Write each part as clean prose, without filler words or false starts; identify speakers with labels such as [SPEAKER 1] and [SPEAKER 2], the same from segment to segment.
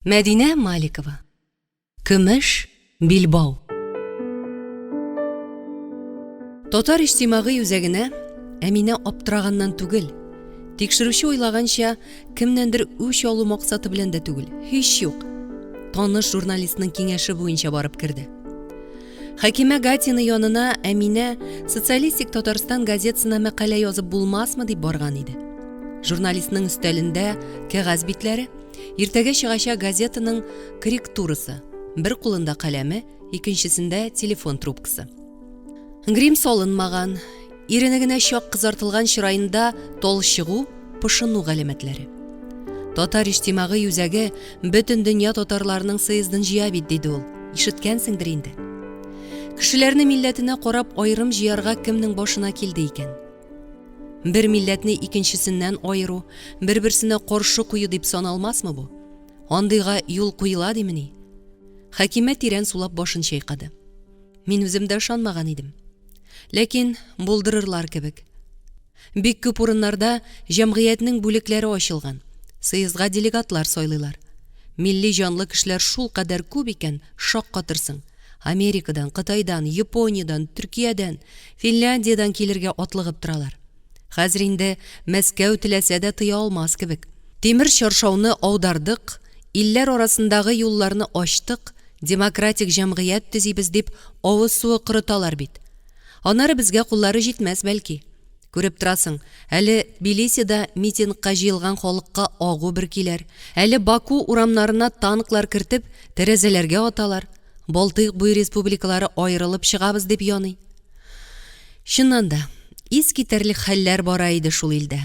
[SPEAKER 1] Мәдинә Маликова. Көмеш Билбау. Тотар иҗтимагый үзәгенә Әминә аптыраганнан түгел, тикшерүче уйлаганча, кемнәндер үч алу максаты белән дә түгел, һич юк. Таныш журналистның киңәше буенча барып керде. Хәкимә Гатина янына Әминә социалистик Татарстан газетасына мәкалә язып булмасмы дип барган иде. Журналистның өстәлендә кәгазь битләре, иртәгә чыгачак газетаның корректурасы, бер кулында каләме, икенчесендә телефон трубкасы. Грим салынмаган, ирене генә чак кызартылган чырайында толчыгу, пышыну галәмәтләре. Татар иҗтимагый үзәге бөтен дөнья татарларының съездын җыя бит диде ул. Ишеткәнсеңдер инде. Кешеләрне милләтенә карап айрым җыярга кемнең башына килде икән? Бер милләтне икенчесеннән айыру, бер-берсенә каршы кую дип саналмасмы бу? Андыйга юл куела димени? Хәкимә тирән сулап башын чайкады. Мин үзем дә ышанмаган идем. Ләкин булдырырлар кебек. Бик күп урыннарда җәмгыятьнең бүлекләре ачылган. Съездга делегатлар сайлыйлар. Милли җанлы кешеләр шул кадәр күп икән, шаккатырсың. Америкадан, Кытайдан, Япониядән, Төркиядән, Финляндиядән килергә атлыгып торалар. Хәзер инде Мәскәү теләсә дә тыя алмас кебек. Тимер чаршауны аудардык, илләр арасындагы юлларны ачтык, демократик җәмгыять төзибез дип авыз суы кырыталар бит. Аннары безгә куллары җитмәс бәлки. Күреп торасың, әле Тбилисида митингка җыелган халыкка агу бер килер, әле Баку урамнарына танклар кертеп, тәрәзәләргә аталар. Балтыйк буй республикалары айрылып чыгабыз дип яный. Чыннан да, искитәрлек хәлләр бара иде шул илдә.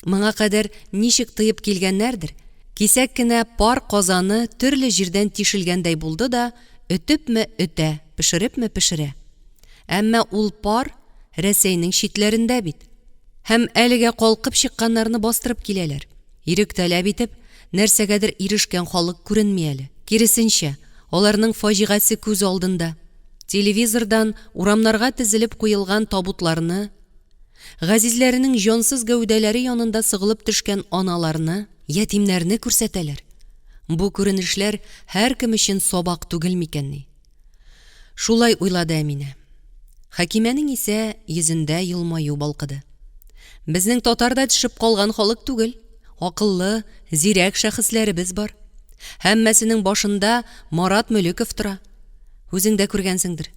[SPEAKER 1] Моңа кадәр ничек тыеп килгәннәрдер, кисәк кенә пар казаны төрле җирдән тишелгәндәй булды да, өтепме өтә, пешерепме пешерә. Әмма ул пар Рәсәйнең читләрендә бит. Һәм әлегә калкып чыкканнарны бастырып киләләр. Ирек таләп итеп, нәрсәгәдер ирешкән халык күренми әле. Киресенчә, аларның фаҗигасы күз алдында. Телевизордан урамнарга тезелеп куелган табутларны, газизләренең җансыз гәүдәләре янында сыгылып төшкән аналарны, ятимнәрне күрсәтәләр. Бу күренешләр һәркем өчен сабак түгел микәнни? Шулай уйлады Әминә. Хәкимәнең исә йөзендә елмаю балкыды. Безнең татарда төшеп калган халык түгел, акыллы, зирәк шәхесләребез бар. Һәммәсенең башында Марат Мөлеков тора. Үзең дә күргәнсеңдер.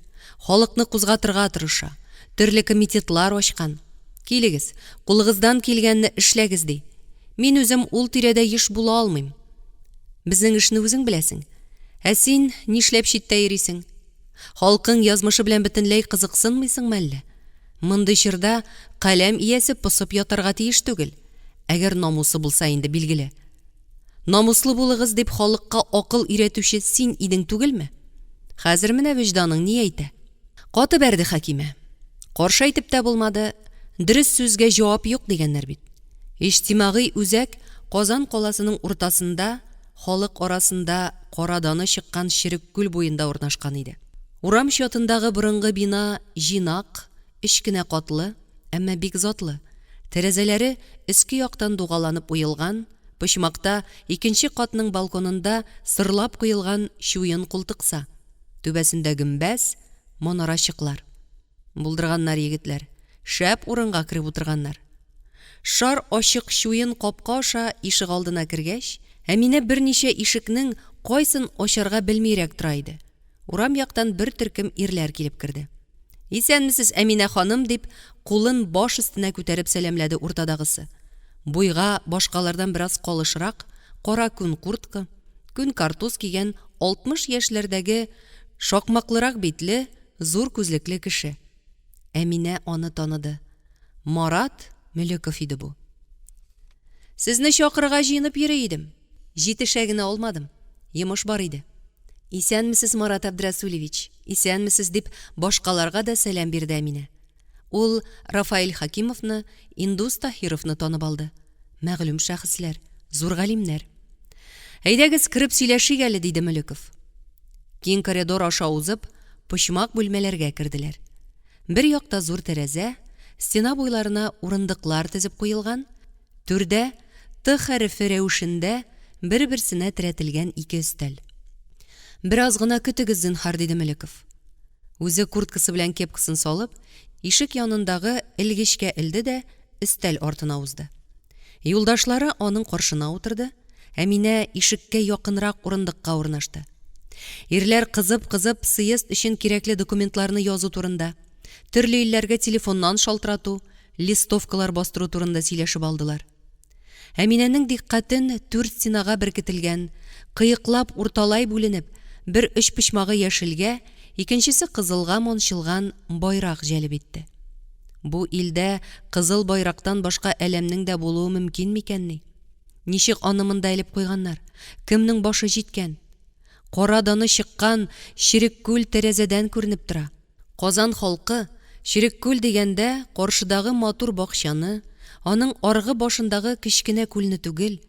[SPEAKER 1] Халыкны кузгатырга тырыша. Төрле комитетлар ачкан. Килегез, кулыгыздан килгәнне эшләгез ди. Мин үзем ул тирәдә еш була алмыйм. Безнең эшне үзең беләсең. Ә син нишләп читтә йөрисең? Халкың язмышы белән бөтенләй кызыксынмыйсың мәллә? Мондый чорда каләм иясе посып ятарга тиеш түгел. Әгәр намусы булса инде билгеле. Намуслы булыгыз дип халыкка акыл өйрәтүче син идең түгелме? Хәзер менә вөҗданың ни әйтә? Каты бәрде Хәкимә. Каршы әйтеп тә булмады, дөрес сүзгә җавап юк дигәннәр бит. Иҗтимагый үзәк Казан каласының уртасында, халык арасында караданы чыккан Черек күл буенда урнашкан иде. Урам чатындагы борынгы бина җинак, кечкенә катлы, әмма бик затлы. Тәрәзәләре өске яктан дугаланып уелган, почмакта икенче катның балконында сырлап куелган чуен култыкса. Түбәсендә гөмбәз, манарачыклар. Булдырганнар егетләр, шәп урынга кирип утырганнар. Шар ачык чуен капка аша ишек алдына кергәч, Әминә берничә ишекнең кайсын ачарга белмирәк тора иде. Урам яктан бер төркем ирләр килеп керде. "Исәнмесез, Әминә ханым?" дип, кулын баш өстенә күтәреп сәламләде уртадагысы. Буйга башкалардан бераз калышрак, кара күн куртка, күн картуз кигән 60 яшьләрдәге шакмаклырак битле, зур күзлекле кеше. Әминә аны таныды. Марат Мөлеков иде бу. "Сезне чакырга җыенып йөри идем. Җитешә генә алмадым. Йомыш бар иде." "Исәнмесез, Марат Абдрасулевич, исәнмесез?" дип башкаларга да сәлам бирде Әминә. Ул Рафаэль Хакимовны, Индус Таһировны танып алды. Мәгълүм шәхесләр, зур галимнәр. "Әйдәгез кирип сөйләшик әле", диде Мөлеков. Киң коридор аша узып, почмак бүлмәләргә керделәр. Бер якта зур тәрәзә, стена буйларына урындыклар тезеп куелган, түрдә Т хәрефе рәвешендә бер-берсенә терәтелгән ике өстәл. Бераз гына көтегез, зинһар, диде Мөлеков. Үзе курткасы белән кепкасын салып, ишек янындагы элгечкә элде дә өстәл артына узды. Юлдашлары аның каршына утырды, Әминә ишеккә якынрак урындыкка урнашты. Ирләр кызып-кызып съезд өчен кирәкле документларны язу турында, төрле илләргә телефоннан шалтырату, листовкалар бастыру турында сөйләшеп алдылар. Әминәнең диккатен 4 стенага беркетелгән, кыйыклап урталай бүленеп, бер өч почмагы яшелгә, икенчесе кызылга мончылган байрак җәлеп итте. Бу илдә кызыл байрактан башка әлемнең дә булуы мөмкин микәнни? Ничек аны монда илеп куйганнар? Кемнең башы җиткән? Кара даны чыккан Ширеккүл тәрәзәдән күренеп тора. Казан халкы Ширеккүл дигәндә каршыдагы матур бакчаны, аның аргы башындагы кичкенә күлне түгел,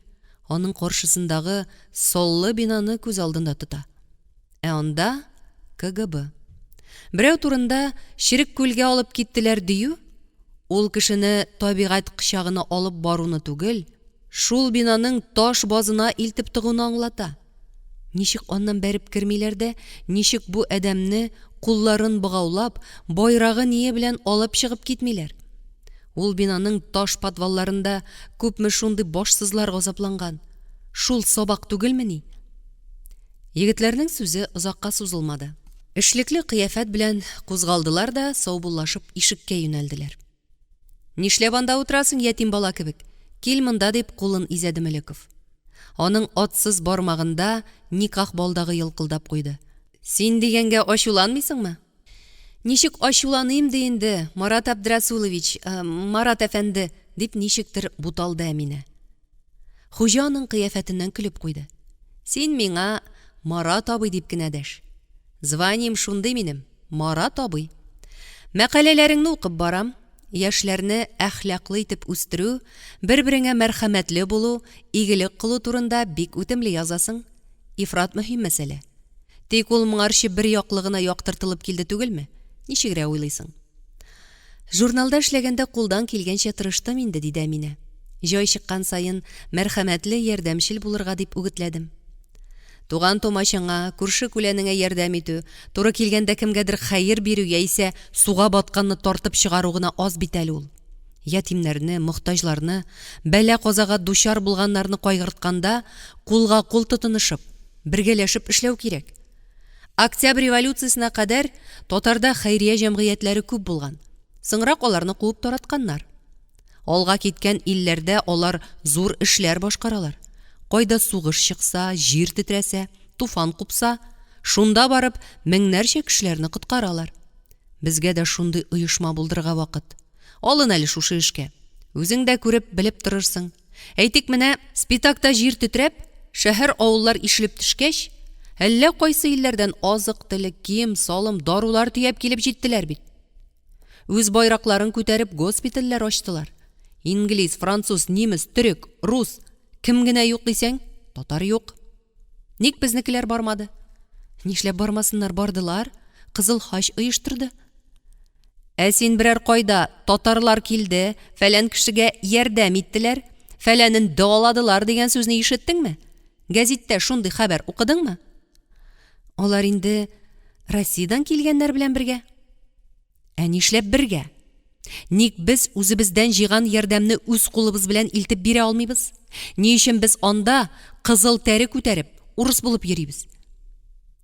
[SPEAKER 1] аның каршысындагы соллы бинаны күз алдында тота. Анда КГБ. Берәү турында Ширеккүлгә алып киттеләр дию, ул кешене табигать кычагына алып баруны түгел, шул бинаның таш базына илтеп тыгуны аңлата. Ничек аннан бәреп кермиләр дә, ничек бу әдәмне кулларын быгаулап, байрагы ние белән алып чыгып китмиләр? Ул бинаның таш подвалларында күпме шундый башсызлар газапланган. Шул сабак түгелмени? Егетләрнең сүзе озакка сузылмады. Эшлекле кыяфәт белән кузгалдылар да саубуллашып ишеккә юнәлделәр. Нишләп анда утырасың, ятим бала кебек? Кил монда, дип кулын изәде Мөлеков. Аның атсыз бармагында никах балдагы йылкылдап куйды. Син дигәнгә ачуланмыйсыңмы? Ничек ачуланыйм ди инде, Марат Абдрасулович, Марат әфәнде, дип ничектер буталды Әминә. Хуҗа аның кыяфәтеннән көлеп куйды. Син миңа Марат абый дип кенә дәш. Званием шундый минем, Марат абый. Мәкаләләреңне укып барам. Яшьләрне әхлаклы итеп үстерү, бер-береңә мәрхәмәтле булу, игелек кылу турында бик үтемле язасың. Ифрат мөһим мәсьәлә. Тик ул моңарчы бер яклыгына яктыртылып килде түгелме? Ничегрә уйлыйсың? Журналда эшләгәндә кулдан килгәнчә тырыштым инде, диде Әминә. Җай чыккан саен мәрхәмәтле, ярдәмчел булырга дип үгетләдем. Туган тумачаңа, күрше күләнеңә ярдәм итү, туры килгәндә кемгәдер хәер бирү яисә суга батканны тартып чыгару гына аз бит әле ул. Ятимнәрне, мохтаҗларны, бәла казага дучар булганнарны кайгыртканда кулга кул тотынышып, бергәләшеп эшләү кирәк. Октябрь революциясенә кадәр Татарда хәйрия җәмгыятьләре күп булган. Соңрак аларны куып таратканнар. Алга киткән илләрдә алар зур эшләр башкаралар. Кайда сугыш чыкса, җир тетрәсә, туфан купса, шунда барып меңнәрчә кешеләрне коткаралар. Безгә дә шундый оешма булдырга вакыт. Алын әле шушы эшкә. Үзең дә күреп, белеп торырсың. Әйтик, менә Спитакта җир тетрәп, шәһәр авыллар ишелеп төшкәч, әллә кайсы илләрдән азык, телек, кием, салым, дарулар төяп килеп җиттеләр бит. Үз байракларын күтәреп госпитальләр ачтылар. Инглиз, француз, немец, төрек, рус, кем генә юк дисәң, татар юк. Ник безнекеләр бармады? Нишләп бармасыннар, бардылар, Кызыл хаҗ оештырды. Ә син берәр кайда татарлар килде, фәлән кешегә ярдәм иттеләр, фәләнен дәваладылар дигән сүзне ишеттеңме? Гәзиттә шундый хәбәр укыдыңмы? Алар инде Россиядән килгәннәр белән бергә. Ә нишләп бергә? Ник без үзебездән җыйган ярдәмне үз кулыбыз белән илтеп бирә алмыйбыз? Ни өчен без анда кызыл тәре күтәреп, урыс булып йөрибез?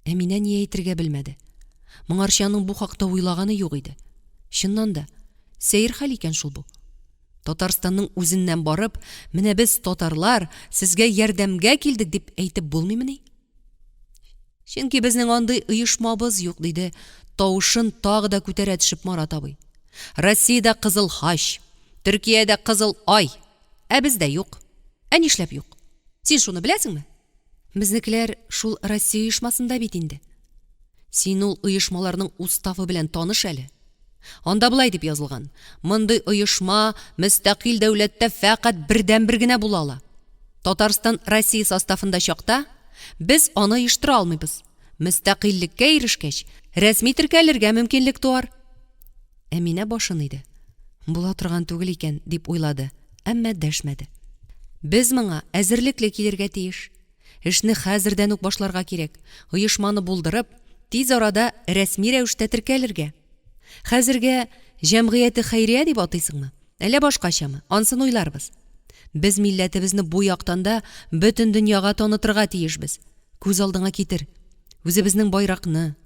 [SPEAKER 1] Әминә ни әйтергә белмәде. Моңарчаның бу хакта уйлаганы юк иде. Чыннан да, сәер хәл икән шул бу. Татарстанның үзеннән барып, менә без татарлар сезгә ярдәмгә килдек дип әйтеп булмыймыни? Чөнки безнең андый оешмабыз юк, диде, тавышын тагы да күтәрә төшеп Марат абый. Россиядә Кызыл хаҗ, Төркиядә Кызыл ай, ә бездә юк. Ә нишләп юк? Син шуны беләсеңме? Безнекеләр шул Россия оешмасында бит инде. Син ул оешмаларның уставы белән таныш әле. Анда булай дип язылган: мондый оешма мөстәкыйль дәүләттә фәкать бердән-бер генә була ала. Татарстан Россия составында чакта без аны оештыра алмыйбыз. Мөстәкыйльлеккә ирешкәч, рәсми теркәлергә мөмкинлек туар. Әминә башын иде. Була торган түгел икән дип уйлады, әмма дәшмәде. Без моңа әзерлекле килергә тиеш. Эшне хәзердән үк башларга кирәк. Оешманы булдырып, тиз арада рәсми рәвештә теркәлергә. Хәзергә җәмгыяте хәйрия дип атыйсыңмы? Әллә башкачамы? Ансын уйларбыз. Без милләтебезне бу яктан да бөтен дөньяга танытырга тиешбез. Күз алдыңа китер. Үзебезнең байракны,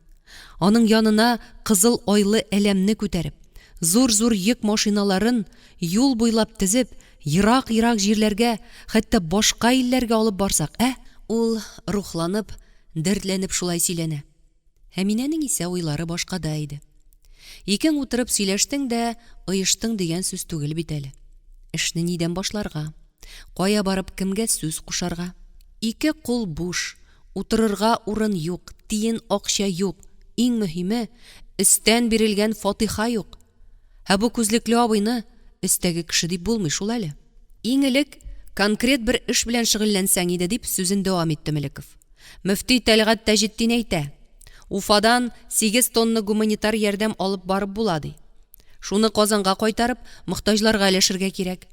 [SPEAKER 1] аның янына кызыл ойлы әләмне күтәреп, зур-зур йөк машиналарын юл буйлап тезеп, ерак-ерак җирләргә, хәтта башка илләргә алып барсак, ул рухланып, дәртләнеп шулай сөйләнә. Әминәнең исә уйлары башкада иде. Икең утырып сөйләштең дә, оештың дигән сүз түгел бит әле. Эшне нидән башларга? Кая барып кемгә сүз кушарга? Ике кул буш, утырырга урын юк, тиен акча юк. Иң мөһиме, өстән бирелгән фатиха юк. Бу күзлекле абыйны өстәге кеше дип булмый шул әле. Иң элек конкрет бер эш белән шөгыльләнсәң иде дип сүзен дәвам итте Мөлеков. Мөфти Тәлгать Тәҗетдин әйтә. Уфадан 8 тонна гуманитар ярдәм алып барып була ди. Шуны Казанга кайтарып, мохтаҗларга өләшергә кирәк.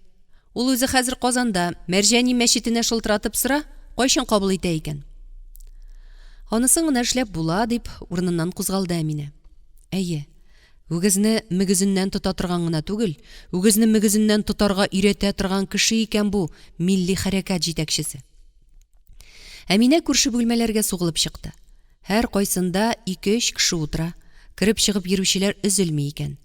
[SPEAKER 1] Ул үзе хәзер Казанда Мәрҗани мәчетенә шылтыратып сыра, кайчан кабул итә икән? Анысын гына эшләп була дип урыныннан кузгалды Әминә. Әйе, үгезне мөгезеннән тота торган гына түгел, үгезне мөгезеннән тотарга өйрәтә торган кеше икән бу милли хәрәкәт җитәкчесе. Әминә күрше бүлмәләргә сугылып чыкты. Һәр кайсында 2-3 кеше утыра, кирип чыгып йөрүчеләр өзелми икән.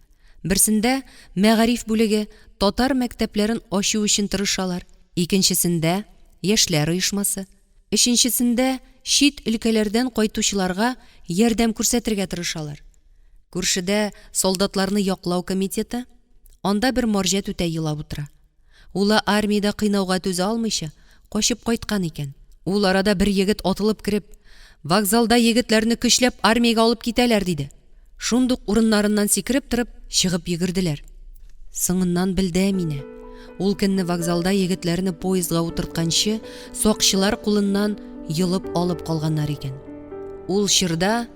[SPEAKER 1] Берсендә мәгариф бүлеге татар мәктәпләрен ачу өчен тырышалар, икенчесендә яшьләр оешмасы, өченчесендә шит өлкәләрдән кайтучыларга ярдәм күрсәтергә тырышалар. Күршедә солдатларны яклау комитеты, анда бер марҗа үтә елап утыра. Ул армиядә кыйнауга түзә алмыйча, качып кайткан икән. Ул арада бер егет атылып кирип, вокзалда егетләрне көчләп армиягә алып китәләр диде. Шундук урыннарыннан сикереп торып, чыгып йөгерделәр. Соңыннан белде Әминә. Ул көнне вокзалда егетләрне поездга утыртканчы, сакчылар кулыннан йылып алып калганнар икән. Ул чорда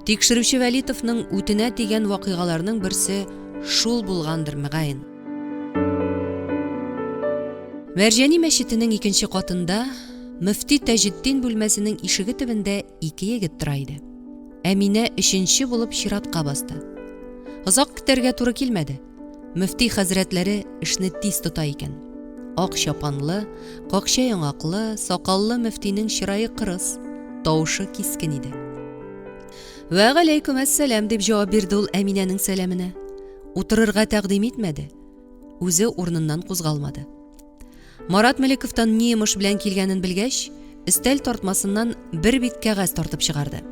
[SPEAKER 1] тикшерүче Вәлитовның үтенә тигән вакыйгаларның берсе шул булгандыр мөгаен. Мәрҗани мәчетенең 2нче катында Мөфти Тәҗетдин бүлмәсенең ишеге төбендә 2 егет тора иде. Әминә 3нче булып чиратка басты. Озак көтәргә туры килмәде. Мөфти хәзрәтләре эшне тиз тота икән. Ак чапанлы, какча яңаклы, сакаллы мөфтинең чырае кырыс, тавышы кискен иде. Ва галейкум әссәлам дип җавап бирде ул Әминәнең сәламенә. Утырырга тәкъдим итмәде. Үзе урыныннан кузгалмады. Марат Мөлековтан ни эш белән килгәнен белгәч, өстәл тартмасыннан бер бит кәгазь тартып чыгарды.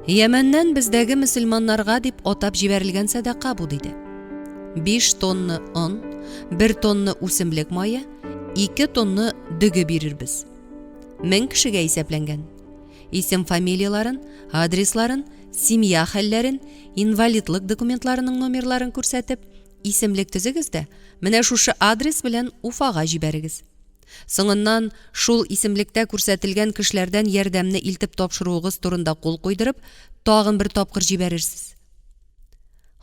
[SPEAKER 1] Йәмәннән бездәге мөселманнарга дип атап җибәрелгән садака бу диде. 5 тонна он, 1 тонна үсемлек мае, 2 тонна дөге бирербез. 1000 кешегә исәпләнгән. Исем фамилияларын, адресларын, семья хәлләрен, инвалидлык документларының номерларын күрсәтеп, исемлек төзегез дә, менә шушы адрес белән Уфага җибәрегез. Соңыннан шул исемлектә күрсәтелгән кешеләрдән ярдәмне илтеп тапшыруыгыз турында кул куйдырып, тагын бер тапкыр җибәрерсез.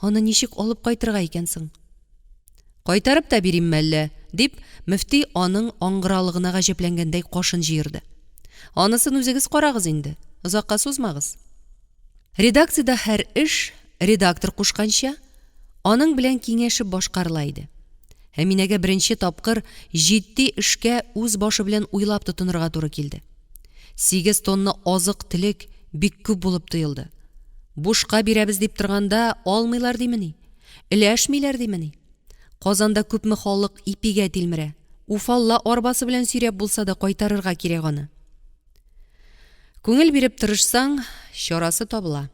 [SPEAKER 1] Аны ничек алып кайтырга икән соң? Кайтарып та бирим әллә, дип мөфти аның аңгыралыгына гаҗәпләнгәндәй кашын җыерды. Анысын үзегез карагыз инде, озакка сузмагыз. Редакциядә һәр эш редактор кушканча, аның белән киңәшеп башкарыла иде. Әминәгә беренче тапкыр җитди эшкә үз башы белән уйлап тотынырга туры килде. 8 тонна азык-төлек бик күп булып тоелды. Бушка бирәбез дип торганда алмыйлар димени? Иләшмиләр димени? Казанда күпме халык ипигә тилмерә. Уфалла арбасы белән сөйрәп булса да кайтарырга кирәк аны. Күңел биреп тырышсаң, чарасы табыла.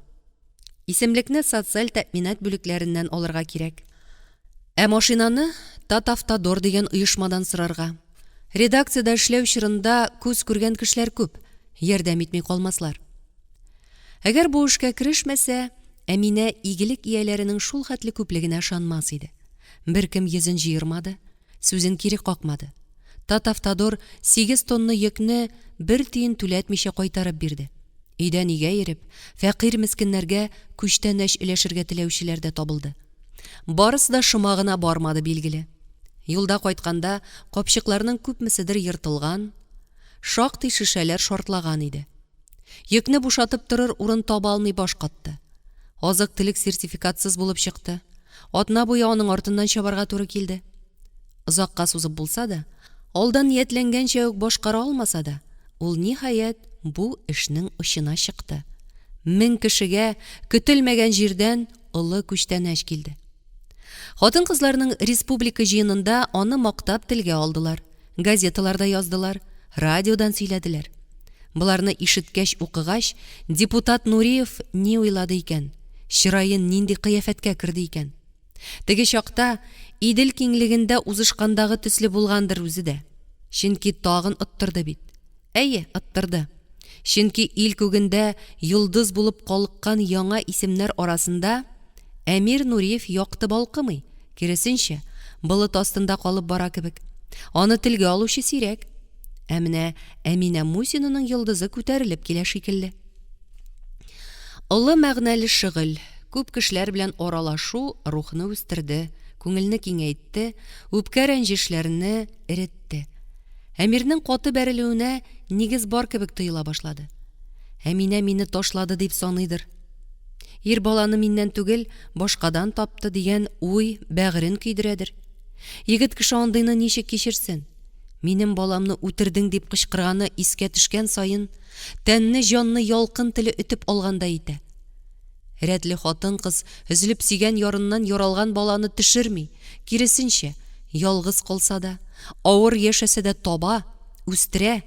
[SPEAKER 1] Исемлекне социаль тәэминат бүлекләреннән алырга кирәк. Машинаны Татавтодор дигән оешмадан сырарга. Редакциядә эшләү чорында күз күргән кешеләр күп, ярдәм итми калмаслар. Әгәр бу эшкә керешмәсә, Әминә игелек ияләренең шул хәтле күплегенә ышанмас иде. Беркем йөзен җыермады, сүзен кире какмады. Татавтодор 8 тонна йөкне 1 тиен түләтмичә кайтарып бирде. Өйдән өйгә йөреп, фәкыйрь мискиннәргә күчтән эш иләшергә теләүчеләр дә табылды. Барысы да шомагына бармады билгеле. Юлда кайтканда капчыкларның күпмеседер йыртылган, Шактый шешәләр шартлаган иде. Йөкне бушатып торыр урын таба алмый баш катты. Азык-төлек сертификатсыз булып чыкты. Атна буе аның артыннан чабарга туры килде. Озакка сузып булса да, алдан ниятләнгәнчә үк башкара алмаса да, ул ниһаять бу эшнең очына чыкты. 1000 кешегә көтелмәгән җирдән олы күчтәнәч килде. Хатын-кызларның республика җыенында аны мактап телгә алдылар. Газеталарда яздылар, радиодан сөйләделәр. Буларны ишеткәч укыгач, депутат Нуриев ни уйлады икән? Чырайын нинди кыяфәткә керде икән? Теге чакта Идел киңлегендә узышкандагы төсле булгандыр үзе дә. Чөнки тагын оттырды бит. Әйе, оттырды. Чөнки ил күгендә йолдыз булып калыккан яңа исемнәр арасында Әмир Нуриев якты балкымый, киресенчә, болыт астында калып бара кебек. Аны телгә алучы сирәк. Менә Әминә Мусинаның йолдызы күтәрелеп килә шикелле. Олы мәгънәле шөгыль, күп кешеләр белән аралашу рухны үстерде, күңелне киңәйтте, үпкә рәнҗешләрне эретте. Әмирнең каты бәрелүенә нигез бар кебек тоела башлады. Әминә мине ташлады дип саныйдыр. Ир баланы миннән түгел, башкадан тапты дигән уй бәгырен көйдерәдер. Егет кеше андыйны ничек кичерсен? Минем баламны үтердең дип кычкырганы искә төшкән сайын, тәнне җанны ялкын теле үтеп алганда итә. Рәтле хатын-кыз өзелеп сөйгән ярыннан яралган баланы төшерми, киресенчә, ялгыз калса да, авыр яшәсә дә таба, үстерә.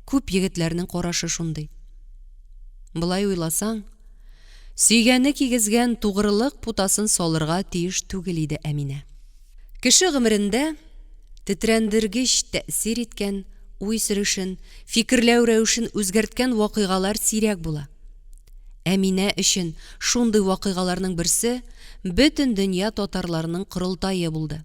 [SPEAKER 1] Күп егетләрнең карашы шундый. Булай уйласаң, сөйгәне кигезгән тугрылык путасын салырга тиеш түгел иде Әминә. Кеше гомерендә тетрәндергеч тәэсир иткән, уй сөрүшен, фикерләү рәвешен үзгәрткән вакыйгалар сирәк була. Әминә өчен шундый вакыйгаларның берсе бөтен дөнья татарларының кырылтайы булды.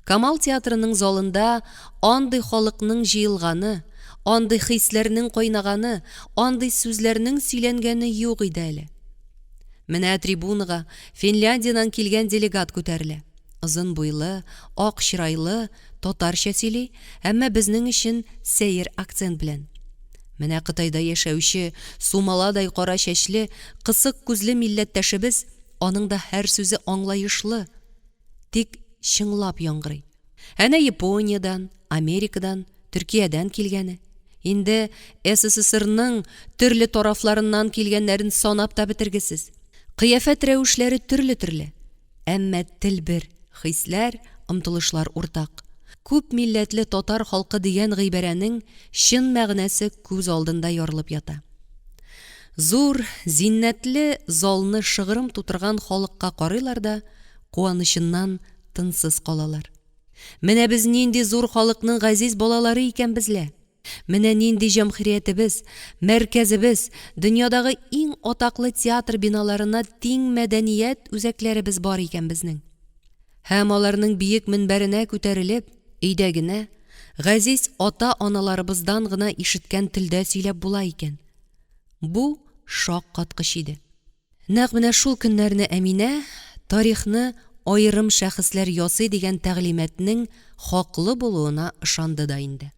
[SPEAKER 1] Камал театрының залында андый халыкның җыелганы, андый хисләрнең кайнаганы, андый сүзләрнең сөйләнгәне юк иде әле. Менә трибунага Финляндиянан килгән делегат күтәрелә. Озын буйлы, ак чырайлы, татарча сөйли, әмма безнең өчен сәер акцент белән. Менә Кытайда яшәүче сумаладай кара чәчле, кысык күзле милләттәшебез, аның да һәр сүзе аңлаешлы, тик чыңлап яңгырый. Әнә Япониyaдан, Америкадан, Төркиядән килгәне. Инде СССРның төрле тарафларыннан килгәннәрен санап та бетергесез. Кыяфәт рәвешләре төрле-төрле. Әмма тел бер, хисләр, омтылышлар уртак. Күп милләтле татар халкы дигән гыйбарәнең чын мәгънәсе күз алдында ярылып ята. Зур, зиннәтле залны шыгырым тутырган халыкка карыйлар да, куанычыннан тынсыз калалар. Менә без нинди зур халыкның газиз балалары икән безләр. Менә нинди җәмгыятебез, мәркәзебез, дөньядагы иң атаклы театр биналарына тиң мәдәният үзәкләребез бар икән безнең. Һәм аларның биек минбәренә күтәрелеп, өйдә генә газиз ата-аналарыбыздан гына ишеткән телдә сөйләп була икән. Бу шаккаткыч иде. Нәкъ менә шул көннәрне Әминә тарихны аерым шәхесләр ясый дигән тәгълиматның хаклы булуына ышанды да инде.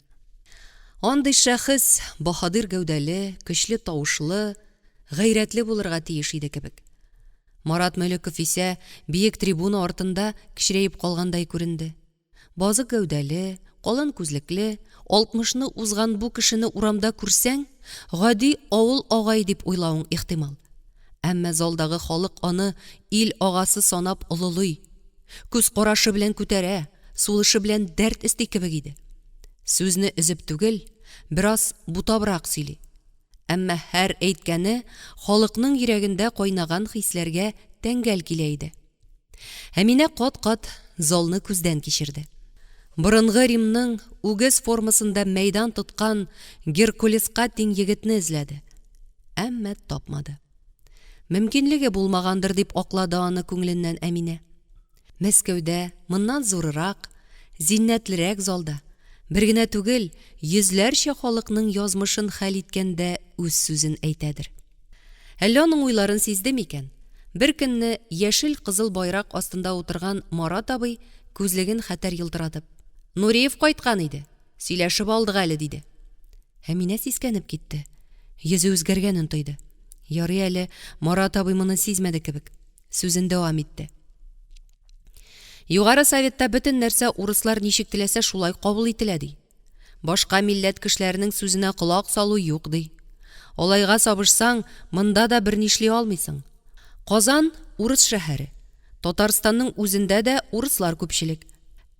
[SPEAKER 1] Андый шәхес баһадир гәүдәле, көчле тавышлы, гайрәтле булырга тиеш иде кебек. Марат Мәликов исә биек трибуна артында кичерәеп калгандай күренде. Базы гәүдәле, калын күзлекле, 60-ны узган бу кешене урамда күрсәң, гади авыл агай дип уйлавың ихтимал. Әмма залдагы халык аны ил агасы санап олылый. Күз карашы белән күтәрә, сулышы белән дәрт исти кебек иде. Сүзне үзеп түгел, бераз бутабрак сөйли. Әмма һәр әйткәне халыкның йөрәгендә кайнаган хисләргә тәңгәл килә иде. Әминә кат-кат залны күздән кичерде. Борынгы Римның үгез формасында мәйдан тоткан Геркулеска тиң егетне эзләде. Әмма тапмады. Мөмкинлеге булмагандыр дип аклады аны күңленнән Әминә. Мәскәүдә моннан зурырак, зиннәтлерәк залда бер генә түгел, йөзләрчә халыкның язмышын хәл иткәндә үз сүзен әйтәдер. Әллә аның уйларын сизде микән? Бер көнне яшел кызыл байрак астында утырган Марат абый күзлеген хәтәр йылтыратып: "Нуриев кайткан иде. Сөйләшеп алдык әле" диде. Әминә сискәнеп китте. Йөзе үзгәргәнен тойды. Ярый әле Марат абый моны сизмәде кебек. Сүзен дәвам итте. Югары Советта бөтен нәрсә урыслар ничек теләсә шулай кабул ителә ди. Башка милләт кешеләренең сүзенә колак салу юк ди. Алайга сабышсаң, монда да бернишли алмыйсың. Казан урыс шәһәре. Татарстанның үзендә дә урыслар күпчелек.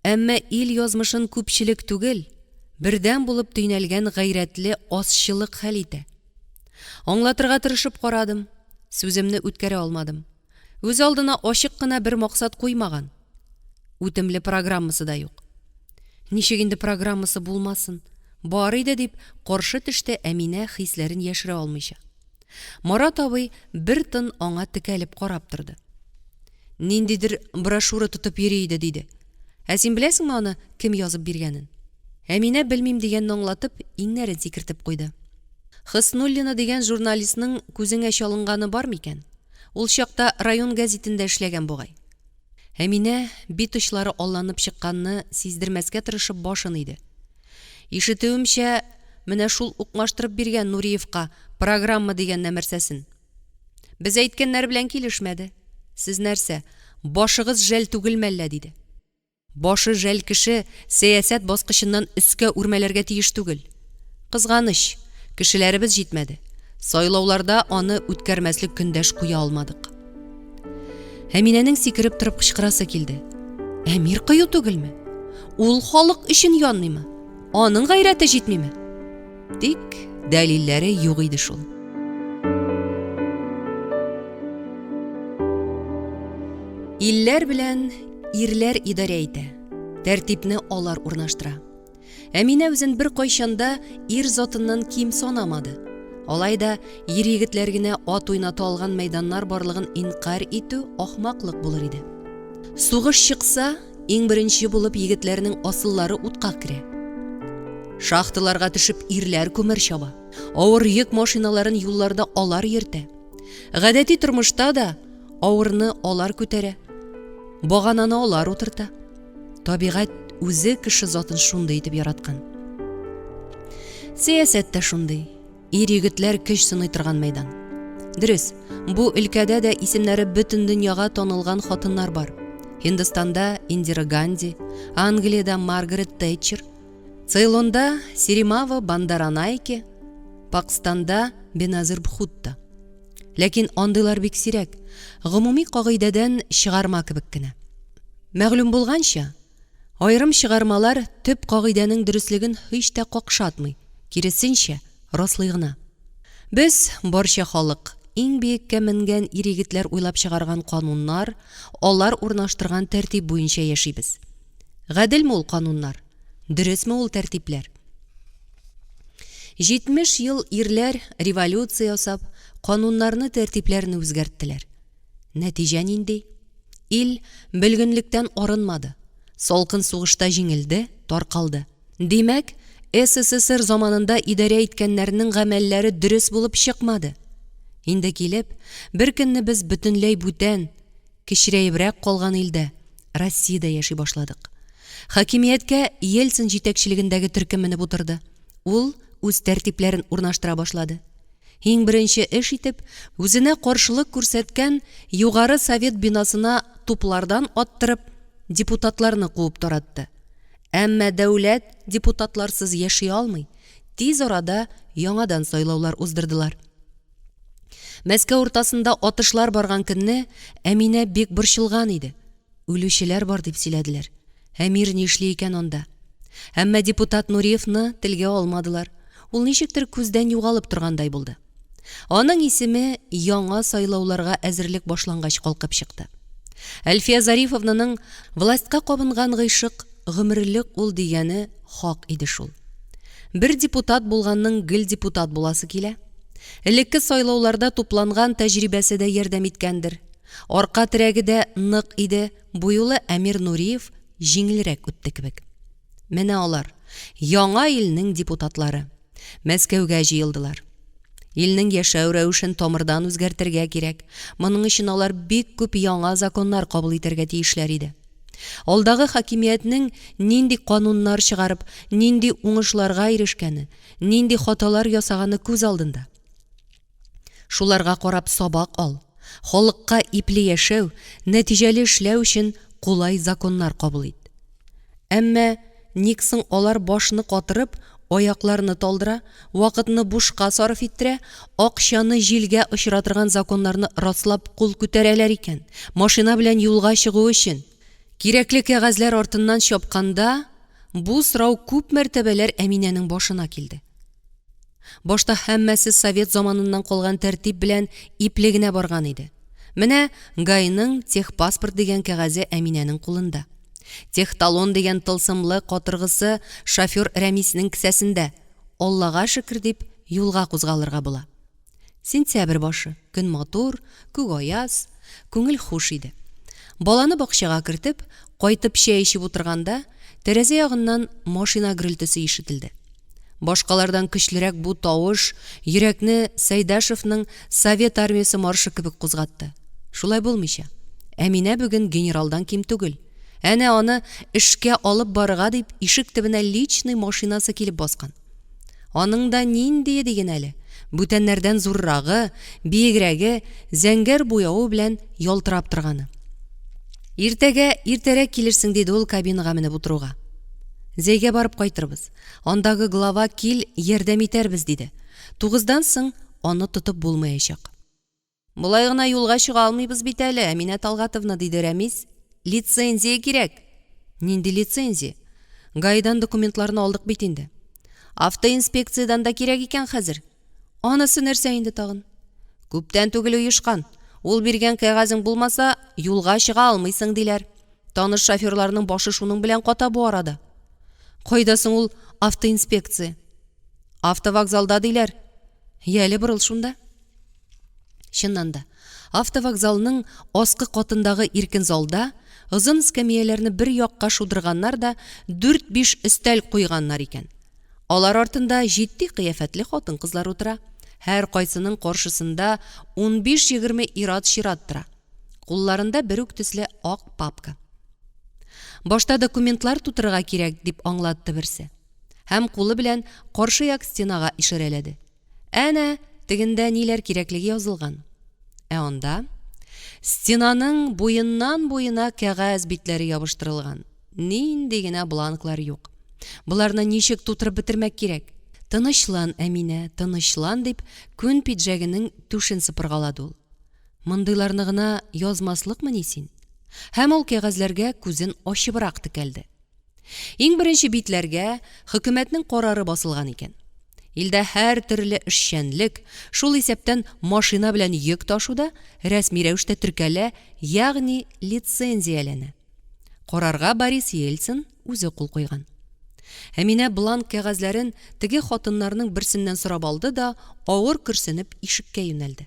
[SPEAKER 1] Әмма ил язмышын күпчелек түгел, бердән булып төйнәлгән гайрәтле азчылык хәл итә. Аңлатырга тырышып карадым, сүземне үткәрә алмадым. Үз алдына ачык кына бер максат куймаган. Үтемле программасы да юк. Ничек инде программасы булмасын? Бар иде дип каршы төште Әминә хисләрен яшерә алмыйча. Марат абый бер тын аңа текәлеп карап торды. Ниндидер брошюра тотып йөри иде диде. Ә син беләсеңме аны кем язып биргәнен? Әминә белмим дигәнне аңлатып, иңнәрен сикертеп куйды. Хыснуллина дигән журналистның күзеңә чалынганы бар микән? Ул чакта район газетында эшләгән бугай. Әминә бит очлары алланып чыкканны сиздермәскә тырышып башын иде. Ишетүемчә, менә шул укмаштырып биргән Нуриевка программа дигән нәрсәсен. Без әйткәннәр белән килешмәде. Сез нәрсә, башыгыз жәл түгелме әллә диде. Башы жәл кеше сәясәт баскычыннан өскә үрмәләргә тиеш түгел. Кызганыч, кешеләребез җитмәде. Сайлауларда аны үткәрмәслек көндәш куя алмадык. Әминәнең сикереп торып кычкырасы килде. Әмир кыю түгелме? Ул халык өчен янмыймы? Аның гайрәте җитмиме? Тик дәлилләре юк иде шул. Илләр белән ирләр идарә итә. Тәртипне алар урнаштыра. Әминә үзен бер кайчанда ир затыннан ким санамады. Алайда ир егетләр генә ат уйната алган мәйданнар барлыгын инкар итү ахмаклык булыр иде. Сугыш чыкса, иң беренче булып егетләрнең асыллары утка керә. Шахталарга төшеп ирләр күмер чаба. Авыр йөк машиналарын юлларда алар йөртә. Гадәти тормышта да авырны алар күтәрә. Багананы алар утырта. Табигать үзе кеше затын шундый итеп яраткан. Сәясәттә шундый. Ир егетләр көч сыный торган мәйдан. Дөрес, бу өлкәдә дә исемнәре бөтен дөньяга танылган хатыннар бар. Һиндстанда Индира Ганди, Англиядә Маргарет Тэтчер, Цейлонда Сиримава Бандаранайке, Пакистанда Беназир Бхутта. Ләкин андыйлар бик сирәк, гомуми кагыйдәдән чыгарма кебек кенә. Мәгълүм булганча, айрым чыгармалар төп кагыйдәнең дөрестлеген һич тә какшатмый, киресенчә раслый гына. Без барча халык иң биеккә менгән ир егетләр уйлап чыгарган кануннар, алар урнаштырган тәртип буенча яшибез. Гаделме ул кануннар? Дөресме ул тәртипләр? 70 ел ирләр революция ясап, кануннарны, тәртипләрне үзгәрттеләр. Нәтиҗә нинди? Ил белгенлектән арынмады. Салкын сугышта җиңелде, таркалды. Димәк, СССР заманында идарә иткәннәрнең гамәлләре дөрес булып чыкмады. Инде килеп, бер көнне без бөтенләй бүтән, кечерәебрәк калган илдә, Россиядә яши башладык. Хакимияткә Ельцин җитәкчелегендәге төркем менеп утырды. Ул үз тәртипләрен урнаштыра башлады. Иң беренче эш итеп, үзенә каршылык күрсәткән Югары Совет бинасына туплардан аттырып, депутатларны куып таратты. Әмма дәүләт депутатларсыз яши алмый, тиз арада яңадан сайлаулар уздырдылар. Мәскәү уртасында атышлар барган көнне Әминә бик борчылган иде. Үлүчеләр бар дип сөйләделәр. Әмир ни эшли икән анда? Әмма депутат Нуриевны телгә алмадылар. Ул ничектер күздән югалып торгандай булды. Аның исеме яңа сайлауларга әзерлек башлангач калкып чыкты. Әлфия Зарифовнаның властька кабынган гыйшык гомерлек ул дигәне хак иде шул. Бер депутат булганның гел депутат буласы килә. Элекке сайлауларда тупланган тәҗрибәсе дә ярдәм иткәндер. Арка терәге дә нык иде. Бу юлы Әмир Нуриев җиңелрәк үтте кебек. Менә алар, яңа илнең депутатлары, Мәскәүгә җыелдылар. Илнең яшәү рәвешен тамырдан үзгәртергә кирәк. Моның өчен алар бик күп яңа законнар кабул итәргә тиешләр иде. Алдагы хакимиятнең нинди кануннар чыгарып, нинди уңышларга ирешкәне, нинди хаталар ясаганы күз алдында. Шуларга карап сабак ал. Халыкка ипле яшәү, нәтиҗәле эшләү өчен кулай законнар кабул ит. Әмма Никсон алар башны катырып, аякларны талдыра, вакытны бушка сарыф иттерә, акчаны җилгә очратырган законнарны раслап кул күтәрәләр икән. Машина белән юлга чыгу өчен кирәкле кәгазьләр артыннан чапканда, бу сорау күп мәртәбәләр Әминәнең башына килде. Башта һәммәсе совет заманыннан калган тәртип белән ипле генә барган иде. Менә Гайның техпаспорт дигән кәгазе Әминәнең кулында. Техталон дигән тылсымлы катыргысы шофер Рәмиснең кесәсендә. Аллага шөкер дип, юлга кузгалырга була. Сентябрь башы, көн матур, күк аяз, күңел хуш иде. Баланы бакчага кертеп, кайтып чәй эчеп утырганда, тәрәзә ягыннан машина гөрелтесе ишетелде. Башкалардан көчлерәк бу тавыш йөрәкне Сәйдәшевнең Совет армиясе маршы кебек кузгатты. Шулай булмыйча, Әминә бүген генералдан ким түгел. Әнә аны эшкә алып барырга дип ишек төбенә личный машинасы килеп баскан. Аның да нинди диген әле, бүтәннәрдән зуррагы, биегрәге, зәңгәр буявы белән ялтырап торганы. Иртәрәк килерсең диде ул кабинага менеп утыруга. Зәйгә барып кайтырбыз. Андагы глава кил, ярдәм итәрбез диде. 9-дан соң аны тотып булмаячак. Булай гына юлга чыга алмыйбыз бит әле, Әминә Талгатовна, диде Рәмис. Лицензия кирәк. Нинди лицензия? Гайдан документларны алдык бит инде. Автоинспекциядан да кирәк икән хәзер. Анысы нәрсә инде тагын? Күптән түгел уешкан. Ул биргән кәгазең булмаса, юлга чыга алмыйсың диләр. Таныш шоферларның башы шуның белән ката бу арада. Кайда соң ул автоинспекция? Автовокзалда диләр. Яле бурыл шунда. Чыннан да, автовокзалның аскы катындагы иркен залда озын скамияләрне бер якка шудырганнар да 4-5 өстәл куйганнар икән. Алар артында җитди кыяфәтле хатын-кызлар утыра. Һәр кайсының каршысында 15-20 ир-ат чират тора. Кулларында бер үк төсле ак папка. Башта документлар тутырга кирәк дип аңлатты берсе. Һәм кулы белән каршы як стенага ишарәләде. Әнә тегендә ниләр кирәклеге язылган. Анда стенаның буеннан буена кәгазь битләре ябыштырылган. Нинди генә бланклар юк. Буларны ничек тутырып бетермәк кирәк? Тынычлан, Әминә, тынычлан дип, күн пиджагының түшен сыпыргалады ул. Мондыйларны гына язмаслыкмы ни син? Һәм ул кәгазьләргә күзен ачыбрак текәлде. Иң беренче битләргә хөкүмәтнең карары басылган икән. Илдә һәр төрле эшчәнлек, шул исәптән машина белән йөк ташуда рәсми рәвештә теркәлә, ягъни лицензияләнә. Карарга Борис Ельцин үзе кул куйган. Әминә бланк кәгазьләрен теге хатыннарның берсеннән сорап алды да, авыр көрсенеп ишеккә юнәлде.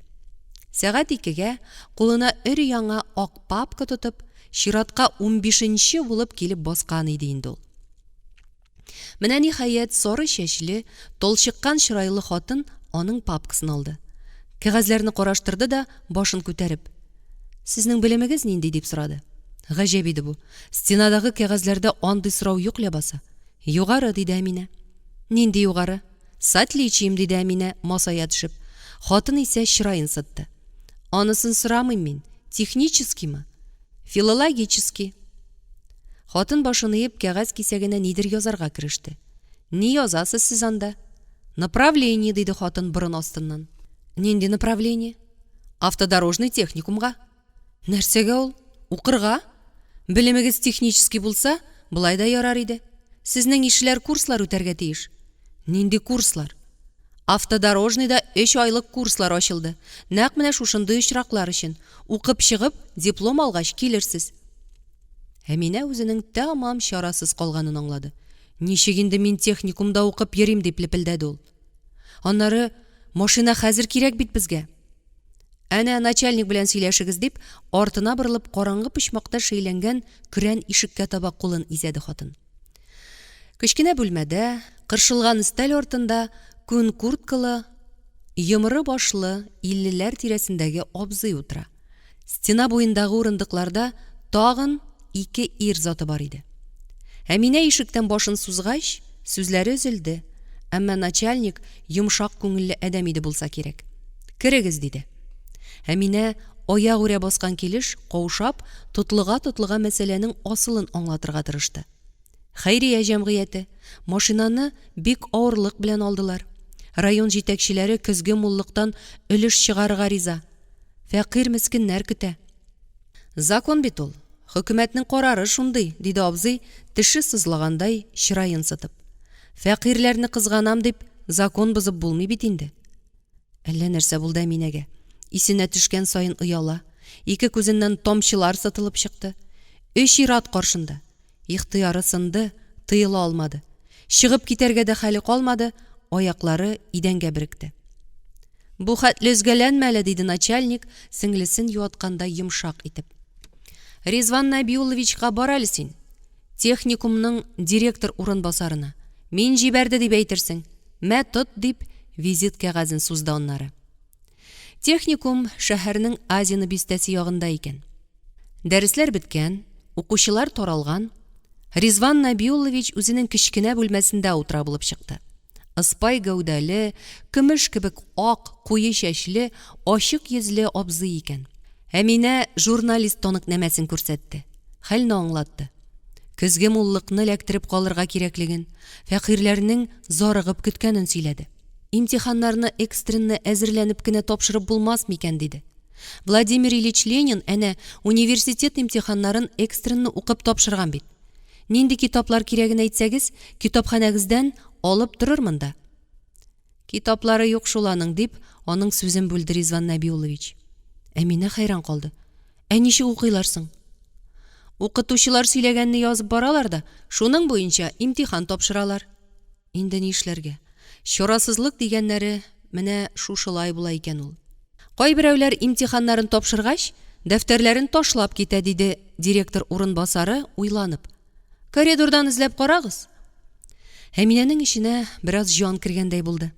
[SPEAKER 1] Сәгать 2-гә кулына өр-яңа ак папка тотып, чиратка 15-нче булып килеп баскан иде инде ул. Менә ниһаять сары чәчле, толчыккан чырайлы хатын аның папкасын алды. Кәгазьләрне караштырды да, башын күтәреп: "Сезнең белемегез нинди?" дип сорады. Гаҗәп иде бу. Стенадагы кәгазьләрдә андый сорау юк ләбаса. "Югары", диде Әминә. "Нинди югары?" "С отличием", диде Әминә, масая төшеп. Хатын исә чырайын сытты. "Анысын сорамыйм мин. Техническиймы? Филологический?" Хатын башын иеп кәгазь кисәгенә нидер язарга кереште. "Ни язасыз сез анда?" "Направление", диде хатын борын астыннан. "Нинди направление?" "Автодорожный техникумга." "Нәрсәгә ул? Укырга? Белемегез технический булса, булай да ярар иде. Сезнең ишләр курслар үтәргә тиеш." "Нинди курслар?" "Автодорожныйда 3 айлык курслар ачылды. Нәкъ менә шушындый очраклар өчен. Укып чыгып, диплом алгач килерсез." Әминә үзенең тәмам чарасыз калганын аңлады. "Ничек инде мин техникумда укып йөрим?" дип лепелдәде ул. "Аннары машина хәзер кирәк бит безгә." "Әнә начальник белән сөйләшегез", дип, артына борылып караңгы почмакта шәйләнгән көрән ишеккә таба кулын изәде хатын. Кечкенә бүлмәдә, кыршылган өстәл артында күн курткалы, йомры башлы 50-ләр тирәсендәге абзый утыра. Стена буендагы урындыкларда тагын ике ир заты бар иде. Әминә ишектән башын сузгач, сүзләре өзелде. Әмма начальник йомшак күңелле адәм иде булса кирәк. Керегез диде. Әминә аяк үрә баскан килеш, каушап, тотлыга мәсьәләнең асылын аңлатырга тырышты. Хәйрия җәмгыяте машинаны бик авырлык белән алдылар. Район җитәкчеләре көзге муллыктан өлеш чыгарырга риза. Фәкыйрь мискиннәр көтә. Закон бит ул. Хөкүмәтнең карары шундый, диде абзый, теше сызлагандай чырайын сытып. Фәкыйрьләрне кызганам дип, закон бузып булмый бит инде. Әллә нәрсә булды Әминәгә. Исенә төшкән сайын ыяла. Ике күзеннән томчылар сытылып чыкты. Өч ират каршында. Ихтыяры сынды, тыйыла алмады. Чыгып китәргә дә хәле калмады, аяклары идәнгә беректе. Бу хәтле өзгәләнмә әле, диде начальник, сеңлесен юатканда йомшак итеп. Ризван Нәбиулловичка бар әле син. Техникумның директор урынбасарына. Мин җибәрде дип әйтерсең. Мә тот дип визит кәгазен сузды аннары. Техникум шәһәрнең Азияны бистәсе ягында икән. Дәресләр биткән, укучылар таралган. Ризван Нәбиуллович үзенең кечкенә бүлмәсендә утыра булып чыкты. Ыспай гәүдәле, көмеш кебек ак, куе чәчле, ачык йөзле абзый икән. Әминә журналист тонык нәмәсен күрсәтте. Хәлне аңлатты. Көзге муллыкны эләктереп калырга кирәклеген, фәкыйрьләрнең зарыгып көткәнен сөйләде. Имтиханнарны экстренне әзерләнеп кенә тапшырып булмас микән диде. Владимир Ильич Ленин әнә университет имтиханнарын экстренне укып тапшырган бит. Нинди китаплар кирәген әйтсәгез, китапханәгездән алып торырмын да. Китаплары юк шуланың дип, аның сүзен бүлде Ризван Нәбиуллович. Әминә хәйран калды. Ничек укыйларсың? Укытучылар сөйләгәнне язып баралар да, шуның буенча имтихан тапшыралар. Инде ни эшләргә? Чарасызлык дигәннәре менә шушылай була икән ул. Кайберәүләр имтиханнарын тапшыргач, дәфтәрләрен ташлап китә, диде директор урынбасары уйланып. Коридордан эзләп карагыз. Әминәнең ишенә бераз җан кергәндәй булды.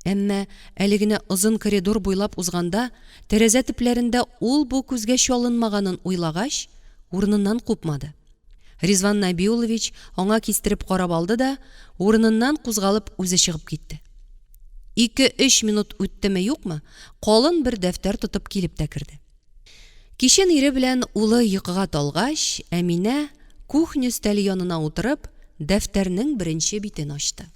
[SPEAKER 1] Әмма әле генә озын коридор буйлап узганда, тәрәзә төпләрендә ул бу күзгә чалынмаганын уйлагач, урыныннан купмады. Ризван Нәбиуллович аңа кистереп карап алды да, урыныннан кузгалып үзе чыгып китте. 2-3 минут үттеме юкмы, калын бер дәфтәр тотып килеп тә керде. Кичен ире белән улы йокыга талгач, Әминә кухня өстәле янына утырып, дәфтәрнең беренче битен ачты.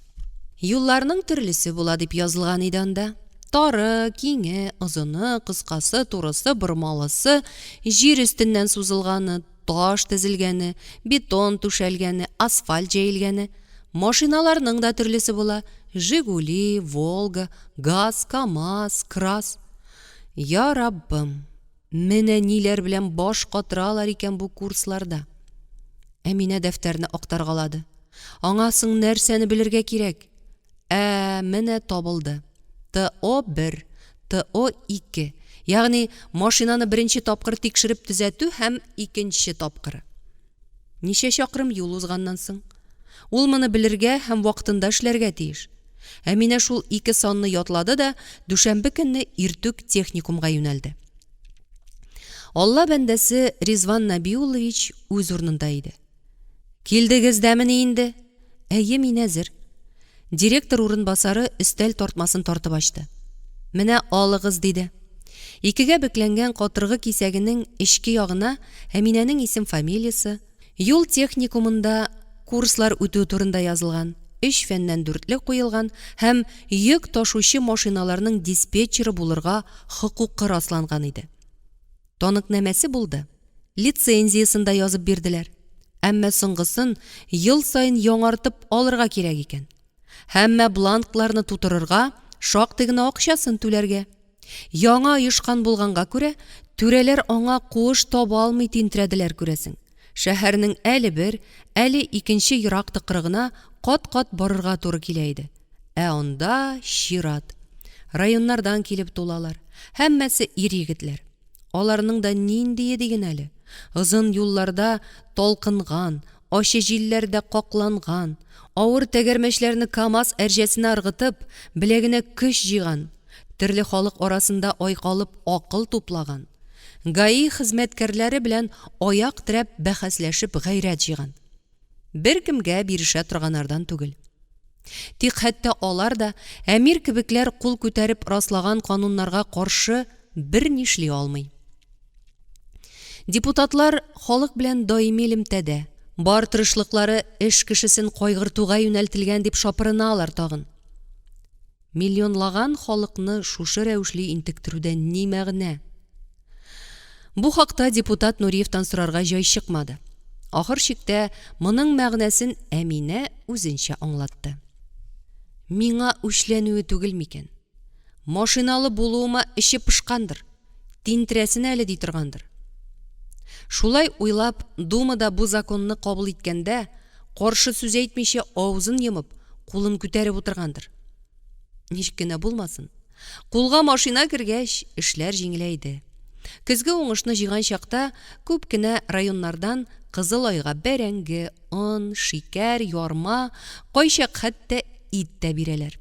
[SPEAKER 1] Юлларның төрлесе була дип язылган иде анда. Тары, киңе, озыны, кыскасы, турысы, бормалысы, җир өстеннән сузылганы, таш тезелгәне, бетон түшәлгәне, асфальт җәелгәне. Машиналарның да төрлесе була. Жигули, Волга, ГАЗ, КАМАЗ, КРАЗ. Я Раббым, менә ниләр белән баш катыралар икән бу курсларда. Әминә дәфтәрне актаргалады. Аңа соң нәрсәне белергә кирәк? Менә табылды. ТО1, ТО2. Ягъни машинаны беренче тапкыр тикшереп төзәтү һәм икенче тапкыры. Ничә чакрым юл узганнан соң? Ул моны белергә һәм вакытында эшләргә тиеш. Әминә шул 2 санны ятлады да, дүшәмбе көнне иртүк техникумга юнәлде. Алла бәндәсе Ризван Нәбиуллович үз урынында иде. Килдегездәмени инде? Әйе, мин әзер. Директор урынбасары өстәл тартмасын тартып ачты. Менә алыгыз, диде. Икегә бекләнгән катыргы кисәгенең эчке ягына Әминәнең исем-фамилиясе, юл техникумында курслар үтү турында язылган, 3 фәннән 4лек куелган һәм йөк ташучы машиналарның диспетчеры булырга хокукы расланган иде. Тоныкнамәсе булды. Лицензиясын да язып бирделәр. Әмма соңгысын ел сайын яңартып алырга кирәк икән. Һәммә бланкларны тутырырга, шактый гына акчасын түләргә. Яңа оешкан булганга күрә, түрәләр аңа куыш таба алмый тинтерәделәр күрәсең. Шәһәрнең әле бер, әле икенче ерак тыкрыгына кат-кат барырга туры килә иде. Анда чират. Районнардан килеп тулалар. Һәммәсе ир егетләр. Аларның да нинди дигән әле. Озын юлларда талкынган, ачы җилләрдә какланган, авыр тәгәрмәчләрне КАМАЗ әрҗәсенә ыргытып, беләгенә көч җыйган, төрле халык арасында айкалып акыл туплаган, гаи хезмәткәрләре белән аяк терәп бәхәсләшеп гайрәт җыйган. Бер кемгә бирешә торганнардан түгел. Тик хәтта алар да әмир кебекләр кул күтәреп раслаган кануннарга каршы бер нишли алмый. Депутатлар халык белән даими элемтәдә, бар тырышлыклары эш кешесен кайгыртуга юнәлтелгән дип шапырыналар тагын. Миллионлаган халыкны шушы рәвешле интектерүдә ни мәгънә? Бу хакта депутат Нуриевтан сорарга җай чыкмады. Ахыр чиктә моның мәгънәсен Әминә үзенчә аңлатты. Миңа үчләнүе түгел микән? Машиналы булуыма эче пышкандыр. Тинтрәсен әле ди торгандыр. Шулай уйлап, Думада бу законны кабул иткәндә, каршы сүз әйтмичә авызын йомып, кулын күтәреп утыргандыр. Ничек кенә булмасын. Кулга машина кергәч, эшләр җиңеләйде. Көзге уңышны җыйган чакта күп кенә районнардан Кызыл Айга бәрәңге, он, шикәр, ярма, кайчак хәтта ит тә бирәләр.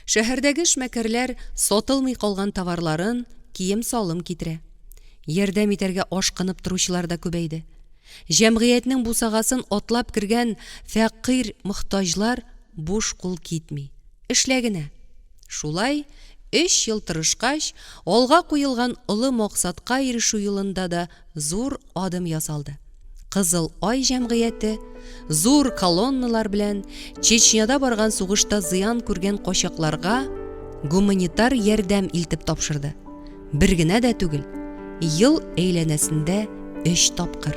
[SPEAKER 1] Шәһәрдәге эшмәкәрләр сатылмый калган товарларын кием-салым китерә. Ярдәм итәргә ашкынып торучылар да күбәйде. Җәмгыятьнең бусагасын атлап кергән фәкыйрь мохтаҗлар буш кул китми. Эшләгенә. Шулай 3 ел тырышкач, алга куелган олы максатка ирешү юлында да зур адым ясалды. Кызыл Ай җәмгыяте зур колонналар белән Чечняда барган сугышта зыян күргән качакларга гуманитар ярдәм илтеп тапшырды. Бер генә дә түгел, ел әйләнәсендә 3 тапкыр.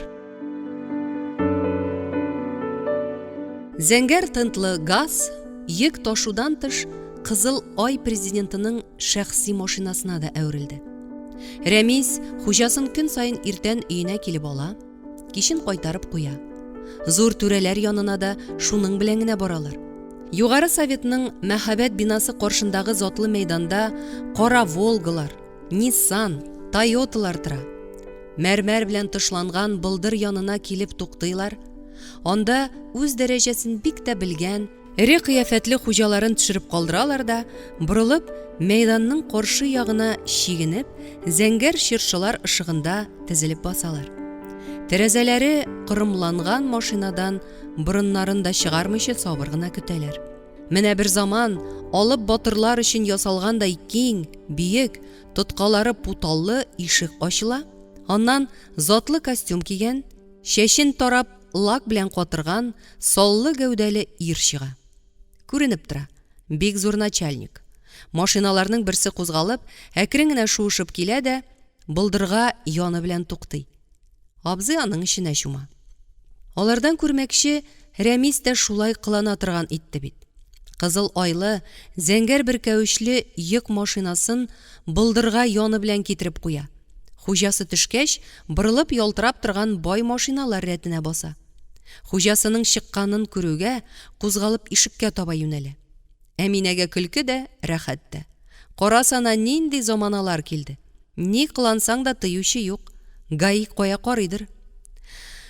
[SPEAKER 1] Зәңгәр тынтлы газ йөк ташудан тыш Кызыл Ай президентының шәхси машинасына да әверелде. Рәмис хуҗасын көн сайын иртән өенә килеп ала, кичен кайтарып куя. Зур түрәләр янына да шуның белән генә баралар. Югары Советның мәхәббәт бинасы каршындагы затлы мәйданда кара Волгалар, Nissan, Toyotалар тора. Мәрмәр белән тышланган былдыр янына килеп туктыйлар. Анда үз дәрәҗәсен бик тә белгән, эре кыяфәтле хуҗаларын төшереп калдыралар да, борылып, мәйданның каршы ягына чигенеп, зәңгәр чыршылар ышыгында тезелеп басалар. Тәрәзәләре кырымланган машинадан борыннарын да чыгармыйча сабыр гына көтәләр. Менә бер заман алып батырлар өчен ясалгандай киң, биек, тоткалары путаллы ишек ачыла. Аннан затлы костюм кигән, чәчен тарап лак белән катырган, саллы гәүдәле ир чыга. Күренеп тора, бик зур начальник. Машиналарның берсе кузгалып, әкрен генә шуышып килә дә, былдырга яны белән туктый. Абзый аның ишенә чума. Алардан күрмәкче Рәмис тә шулай кылана торган итте бит. Кызыл Айлы зәңгәр бер кәүешле йөк машинасын былдырга яны белән китереп куя. Хуҗасы төшкәч, борылып ялтырап торган бай машиналар рәтенә баса. Хуҗасының чыкканын күрүгә, кузгалып ишеккә таба юнәлә. Әминәгә көлке дә, рәхәт тә. Карасана нинди заманалар килде. Ни кылансаң да тыючы юк. Гаи кая карыйдыр.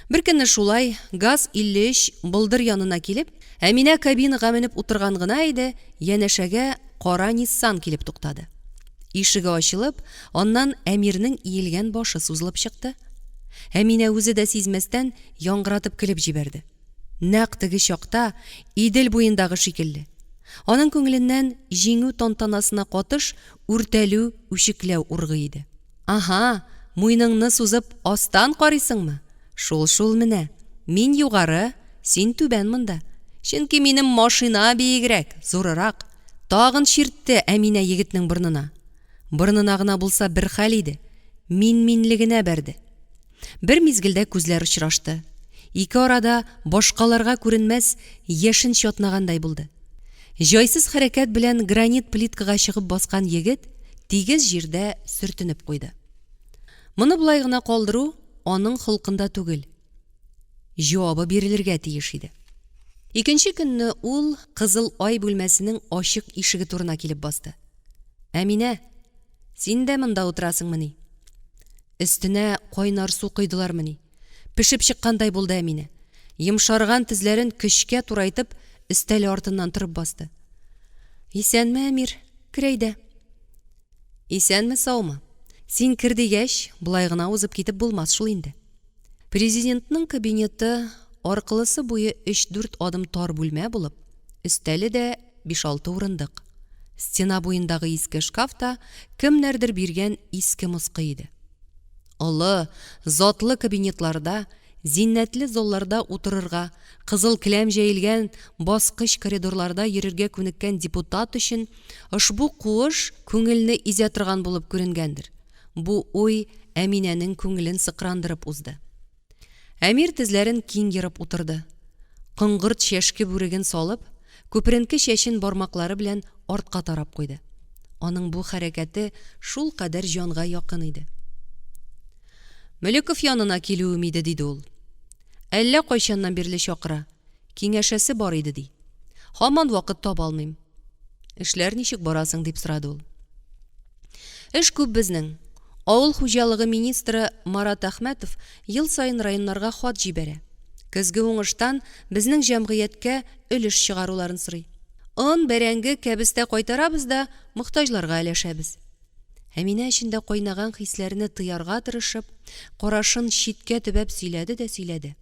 [SPEAKER 1] Бер көнне шулай газ 53 былдыр янына килеп, Әминә кабинага менеп утырган гына иде, янәшәгә кара Nissan килеп туктады. Ишеге ачылып, аннан әмирнең иелгән башы сузылып чыкты. Әминә үзе дә сизмәстән яңгыратып көлеп җибәрде. Нәкъ теге чакта Идел буендагы шикелле. Аның күңеленнән җиңү тантанасына катыш, үртәлү, үчекләү ургы иде. Аха, муйныңны сузып астан карыйсыңмы? Шул менә. Мин югары, син түбән монда. Чөнки минем машина биегрәк, зурырак. Тагын чиртте Әминә егетнең борнына. Борнына гына булса бер хәл иде. Минлегенә бәрде. Бер мизгелдә күзләр очрашты. Ике арада башкаларга күренмәс яшен чатнагандай булды. Җайсыз хәрәкәт белән гранит плиткага чыгып баскан егет тигез җирдә сөртенеп куйды. Моны булай гына калдыру аның хылкында түгел. Җавабы бирелергә тиеш иде. Икенче көнне ул Кызыл Ай бүлмәсенең ачык ишеге турына килеп басты. Әминә, син дә монда утырасыңмыни? Өстенә кайнар су койдылармыни? Пешеп чыккандай булды Әминә. Йомшарган тезләрен көчкә турайтып, өстәл артыннан торып басты. Исәнме, Әмир? Кирәйдә. Исәнме, саумы? Син кир дигәч, булай гына узып китеп булмас шул инде. Президентның кабинеты аркылысы буе 3-4 адым тар бүлмә булып, өстәле дә 5-6 урындык. Стена буендагы иске шкафта кемнәрдер биргән иске мыскы иде. Олы, затлы кабинетларда, зиннәтле залларда утырырга, кызыл киләм җәелгән баскыч коридорларда йөрергә күнеккән депутат өчен ошбу куыш күңелне изә торган булып күренгәндер. Бу уй Әминәнең күңелен сыкрандырып узды. Әмир тезләрен киң ерып утырды. Кыңгырт чәшке бүреген салып, күпренке чәчен бармаклары белән артка тарап куйды. Аның бу хәрәкәте шул кадәр җанга якын иде. Мөлеков янына килүем иде, диде ул. Әллә кайчаннан бирле чакыра. Киңәшәсе бар иде, ди. Һаман вакыт таба алмыйм. Эшләр ничек барасың, дип сорады ул. Эш күп безнең. Авыл хуҗалыгы министры Марат Әхмәтов ел сайын районнарга хат җибәрә. Көзге уңыштан безнең җәмгыятькә өлеш чыгаруларын сорый. Бәрәңге кәбестә кайтарабыз да мохтаҗларга өләшәбез. Әминә эчендә кайнаган хисләрне тыярга тырышып, карашын читкә төбәп сөйләде дә сөйләде.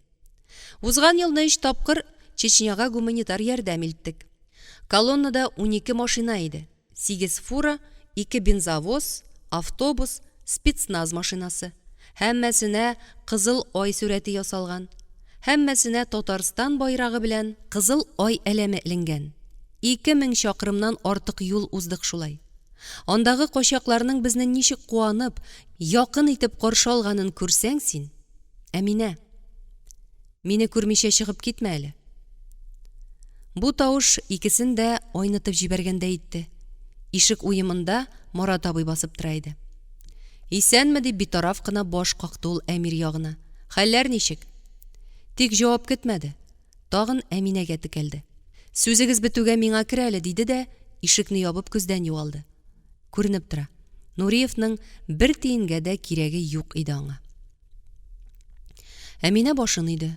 [SPEAKER 1] Узган елны 3 тапкыр Чечняга гуманитар ярдәм иттек. Колоннада 12 машина иде. 8 фура, 2 бензовоз, автобус, спецназ машинасы. Һәммәсенә кызыл ай сүрәте ясалган. Һәммәсенә Татарстан байрагы белән кызыл ай әләме эленгән. 2000 чакрымнан артык юл уздык шулай. Андагы качакларның безне ничек куанып, якын итеп каршы алганын күрсәң син. Әминә, мине күрмичә чыгып китмә әле. Бу тавыш икесен дә айнытып җибәргәндәй итте. Ишек уемында Марат абый басып тора иде. Исәнме, дип битараф кына баш какты ул Әмир ягына. Хәлләр ничек? Тик җавап көтмәде. Тагын Әминәгә текәлде. Сүзегез бетүгә миңа кер әле, диде дә ишекне ябып күздән югалды. Күренеп тора. Нуриевның бер тиенгә дә кирәге юк иде аңа. Әминә башын иде.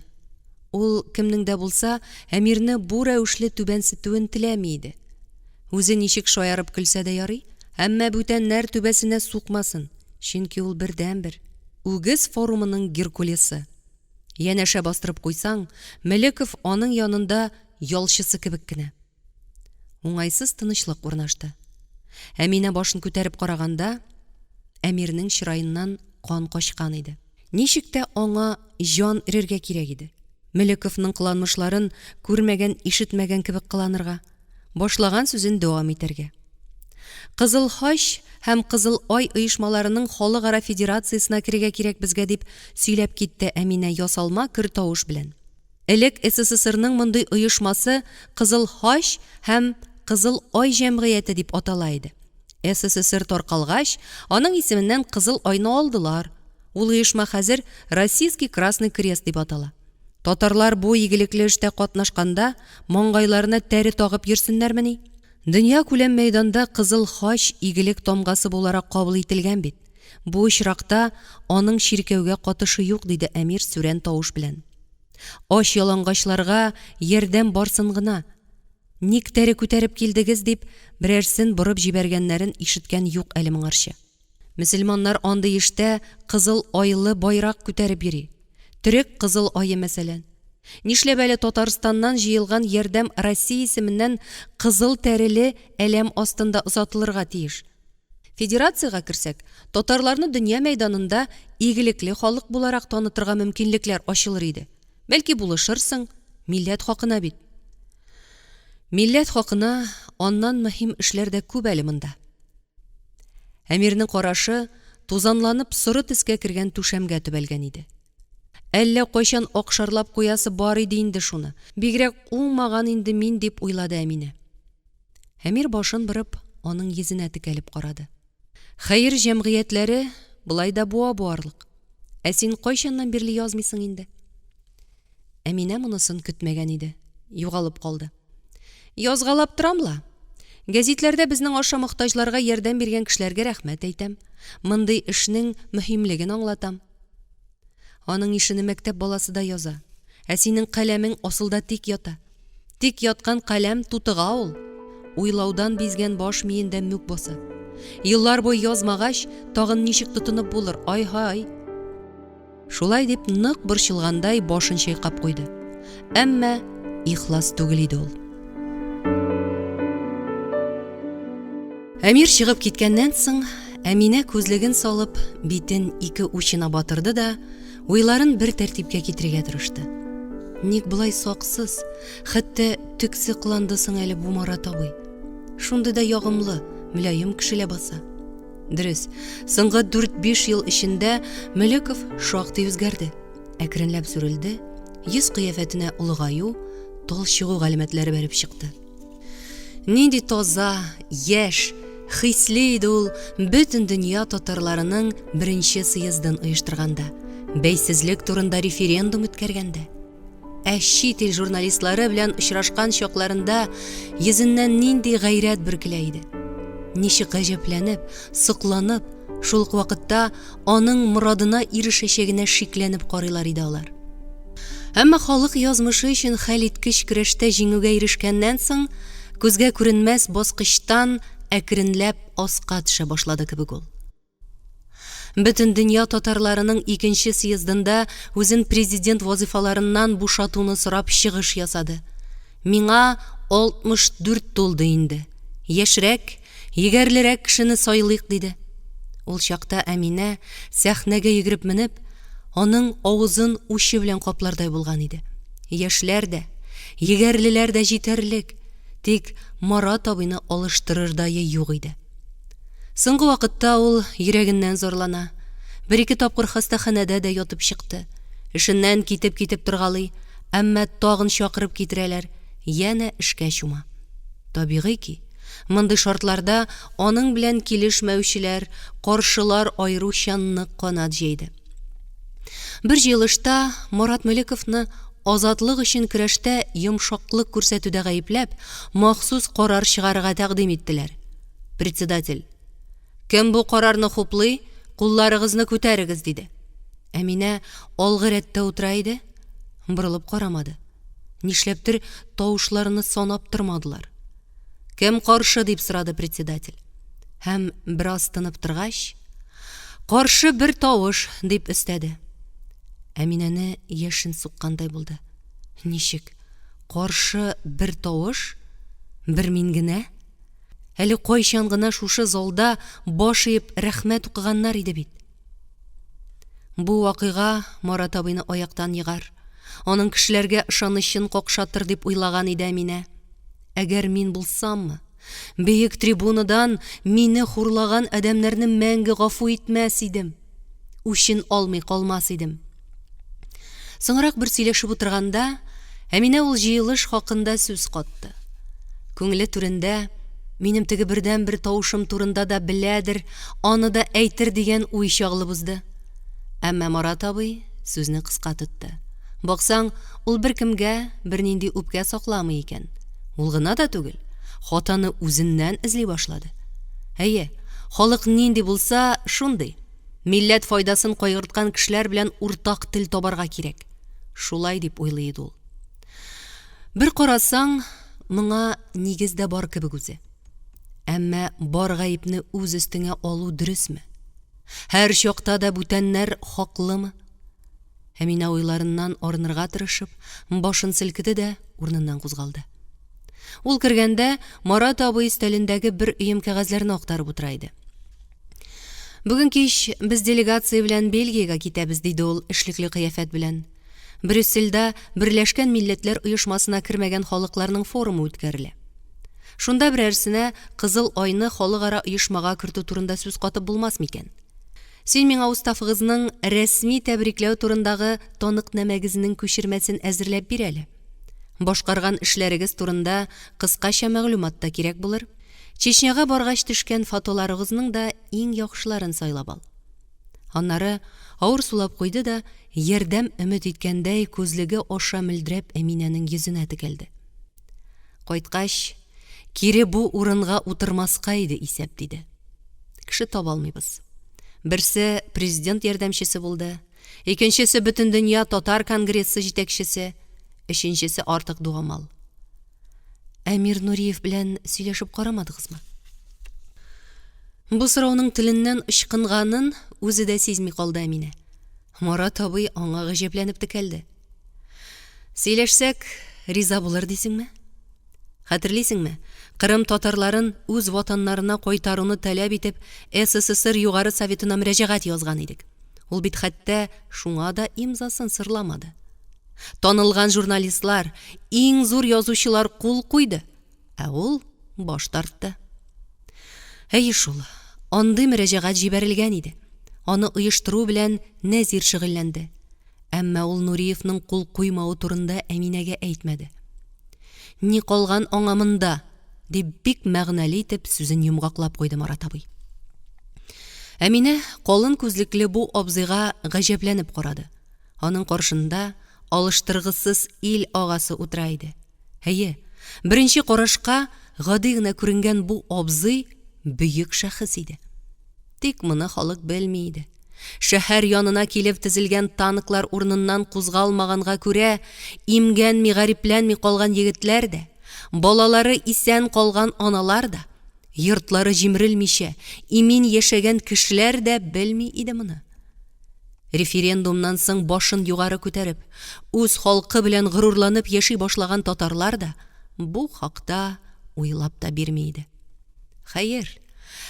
[SPEAKER 1] Ул кемнең дә булса, Әмирне бу рәвешле түбәнсетүен теләми иде. Үзе ничек шаярып көлсә дә ярый, әмма бүтәннәр түбәсенә сукмасын, чөнки ул бердән-бер үгез форумының Геркулесы. Янәшә бастырып куйсаң, Мөлеков аның янында ялчысы кебек кенә. Уңайсыз тынычлык урнашты. Әминә башын күтәреп караганда, Әмирнең чырайыннан кан качкан иде. Ничек тә аңа җан ирергә кирәк иде. Мөлековның кыланмышларын күрмәгән, ишетмәгән кебек кыланырга, башлаган сүзен дәвам итәргә. Кызыл Хач һәм Кызыл Ай оешмаларының халыкара федерациясына кирәгә кирәк безгә, дип сөйләп китте Әминә ясалма көр тавыш белән. Элек СССРның мондый оешмасы Кызыл Хач һәм Кызыл Ай җәмгыяте дип атала иде. СССР таркалгач, аның исеменнән Кызыл Айны алдылар. Ул оешма хәзер Российский Красный Крест дип атала. Татарлар бу игелекле эштә катнашканда маңгайларына тәре тагып йөрсеннәрмени? Дөнья күләм мәйданда Кызыл Хач игелек тамгасы буларак кабул ителгән бит. Бу очракта аның чиркәүгә катышы юк, диде Әмир сүрән тавыш белән. Аш ялангачларга ярдәм барсын гына. Ник тәре күтәреп килдегез, дип берәрсен борып җибәргәннәрен ишеткән юк әле моңарчы. Мөселманнар андый эштә Кызыл Айлы байрак күтәреп йөри. Төрек Кызыл Айы мәсәлән. Нишләп әле Татарстаннан җыелган ярдәм Россия исеменнән кызыл тәреле әләм астында озатылырга тиеш. Федерациягә керсәк, татарларны дөнья мәйданында игелекле халык буларак танытырга мөмкинлекләр ачылыр иде. Бәлки булышырсың, милләт хакына бит. Милләт хакына аннан мөһим эшләр дә күп әле монда. Әмирнең карашы тузанланып соры төскә кергән түшәмгә төбәлгән иде. Әллә кайчан акшарлап куясы бар иде инде шуны. Бигрәк уңмаган инде мин, дип уйлады Әминә. Әмир башын борып, аның йөзенә текәлеп карады. Хәер җәмгыятьләре булай да буарлык. Ә син кайчаннан бирле язмыйсың инде? Әминә монысын көтмәгән иде. Югалып калды. Язгалап торамла. Гәзитләрдә безнең аша мохтаҗларга ярдәм биргән кешеләргә рәхмәт әйтәм. Мондый эшнең мөһимлеген аңлатам. Аның ишене мәктәп баласы да яза. Ә синең каләмең асылда тик ята. Тик яткан каләм тутыга ул. Уйлаудан бизгән баш миендә мүк баса. Еллар буе язмагач, тагын ничек тотынып булыр, ай-һай. Шулай дип нык борчылгандай башын чайкап куйды. Әмма ихлас түгел иде ул. Әмир чыгып киткәннән соң, Әминә күзлеген салып, битен ике учына батырды да, уйларын бер тәртипкә китерергә тырышты. Ник булай саксыз, хәтта төксе кыландысың әле бу Марат абый. Шундый да ягымлы, мөлаем кешелә баса. Дөрес, соңгы 4-5 ел эчендә Мөлеков шактый үзгәрде. Әкренләп сүрелде, йөз кыяфәтенә улыгаю, талчыгу галәмәтләре бәреп чыкты. Нинди таза, яшь, хисле иде ул бөтен дөнья татарларының беренче съездын оештырганда, бәйсезлек турында референдум үткәргәндә. Чит ил журналистлары белән очрашкан чакларында йөзеннән нинди гайрәт бөркелә иде. Ничек гаҗәпләнеп, сокланып, шул ук вакытта аның морадына ирешәчәгенә шикләнеп карыйлар иде алар. Әмма халык язмышы өчен хәлиткеч көрәштә җиңүгә ирешкәннән соң, күзгә күренмәс баскычтан әкренләп аска төшә башлады кебек ул. Бөтен дөнья татарларының икенче съездында үзен президент вазифаларыннан бушатуны сорап чыгыш ясады. Миңа 64 тулды инде. Яшьрәк, егәрлерәк кешене сайлыйк диде. Ул чакта Әминә сәхнәгә йөгереп менеп, аның авызын учы белән каплардай булган иде. Яшьләр дә, егәрлеләр дә җитәрлек, тик Марат абыйны алыштырырдае юк иде. Соңгы вакытта ул йөрәгеннән зарлана. Бер-ике тапкыр хастаханәдә дә ятып чыкты. Эшеннән китеп торгалый, әмма тагын чакырып китерәләр, янә эшкә чума. Табигый ки, мондый шартларда аның белән килешмәүчеләр, каршылар аеруча нык канат җәйде. Бер җыелышта Марат Мөлековны азатлык өчен көрәштә йомшаклык күрсәтүдә гаепләп, махсус карар чыгарырга тәкъдим иттеләр. Председатель: "Кем бу карарны хуплый, кулларыгызны күтәрегез", диде. Әминә алгы рәттә утыра иде, борылып карамады. Нишләптер тавышларны санап тормадылар. "Кем каршы?" дип сорады председатель. Һәм бераз тынып торгач, "Каршы бер тавыш", дип өстәде. Әминәне яшен суккандай булды. Ничек? Каршы бер тавыш? Бер мин генә? Әле кайчан гына шушы залда баш иеп рәхмәт укыганнар иде бит. Бу вакыйга Марат абыйны аяктан егар. Аның кешеләргә ышанычын какшатыр дип уйлаган иде Әминә. Әгәр мин булсаммы, бөек трибунадан мине хурлаган адәмнәрне мәңге гафу итмәс идем. Үчен алмый калмас идем. Соңрак бер сөйләшеп утырганда, Әминә ул җыелыш хакында сүз катты. Күңеле түрендә, минем теге бердән бер тавышым турында да беләдер, аны да әйтер дигән уй чагылып узды. Әмма Марат абый сүзне кыска тотты. Баксаң, ул беркемгә бернинди үпкә сакламый икән. Ул гына да түгел, хатаны үзеннән эзли башлады. Әйе, халык нинди булса, шундый. Милләт файдасын кайгырткан кешеләр белән уртак тел табарга кирәк. Шулай дип уйлый иде ул. Бер карасаң, моңа нигез дә бар кебек үзе. Әмма бар гаепне үз өстеңә алу дөресме? Һәр чакта да бүтәннәр хаклымы? Әминә уйларыннан арынырга тырышып, башын селкеде дә урыныннан кузгалды. Ул кергәндә Марат абый өстәлендәге бер өем кәгазьләрне актарып утыра иде. Бүген кич без делегация белән Бельгиягә китәбез, диде ул эшлекле кыяфәт белән. Брюссельдә Берләшкән Милләтләр оешмасына кермәгән халыкларның форумы үткәрелә. Шунда берәрсенә Кызыл айны халыкара оешмага кертү турында сүз катып булмас микән? Син миңа уставыгызның рәсми тәбрикләү турындагы танык-нәмәгезнең күчермәсен әзерләп бир әле. Башкарган эшләрегез турында кыскача мәгълүмат та кирәк булыр. Чечняга баргач төшкән фотоларыгызның да иң яхшыларын сайлап ал. Аннары авыр сулап куйды да, ярдәм өмет иткәндәй күзлеге аша мөлдерәп Әминәнең йөзенә текәлде. Кайткач, кире бу урынга утырмаска иде исәп, диде. Кеше таба алмыйбыз. Берсе президент ярдәмчесе булды, икенчесе бөтен дөнья татар конгрессы җитәкчесе, өченчесе артык дугамал. Әмир Нуриев белән сөйләшеп карамадыгызмы? Бу сорауның теленнән ычкынганын үзе дә сизми калды Әминә. Марат абый аңа гаҗәпләнеп текәлде. Сөйләшсәк, риза булыр дисеңме? Хәтерлисеңме? Кырым татарларын үз ватаннарына кайтаруны таләп итеп, СССР Югары Советына мөрәҗәгать язган идек. Ул бит хәтта шуңа да имзасын сырламады. Танылган журналистлар, иң зур язучылар кул куйды, ә ул баш тартты. Әйе шул, андый мөрәҗәгать җибәрелгән иде. Аны оештыру белән Нәзир шөгыльләнде. Әмма ул Нуриевның кул куймауы турында Әминәгә әйтмәде. Ни калган аңа монда, дип бик мәгънәле итеп сүзен йомгаклап куйды Марат абый. Әминә калын күзлекле бу абзыйга гаҗәпләнеп карады. Аның каршында алыштыргысыз ил агасы утыра иде. Әйе, беренче карашка гади гына күренгән бу абзый бөек шәхес иде. Тик моны халык белми иде. Шәһәр янына килеп тезелгән танклар урыныннан кузгалмаганга күрә, имгәнми, гарипләнми калган егетләр дә, балалары исән калган аналар да, йортлары җимерелмичә, имин яшәгән кешеләр дә белми иде моны. Референдумнан соң башын югары күтәреп, үз халкы белән горурланып яши башлаган татарлар да бу хакта уйлап та бирми иде. Хәер,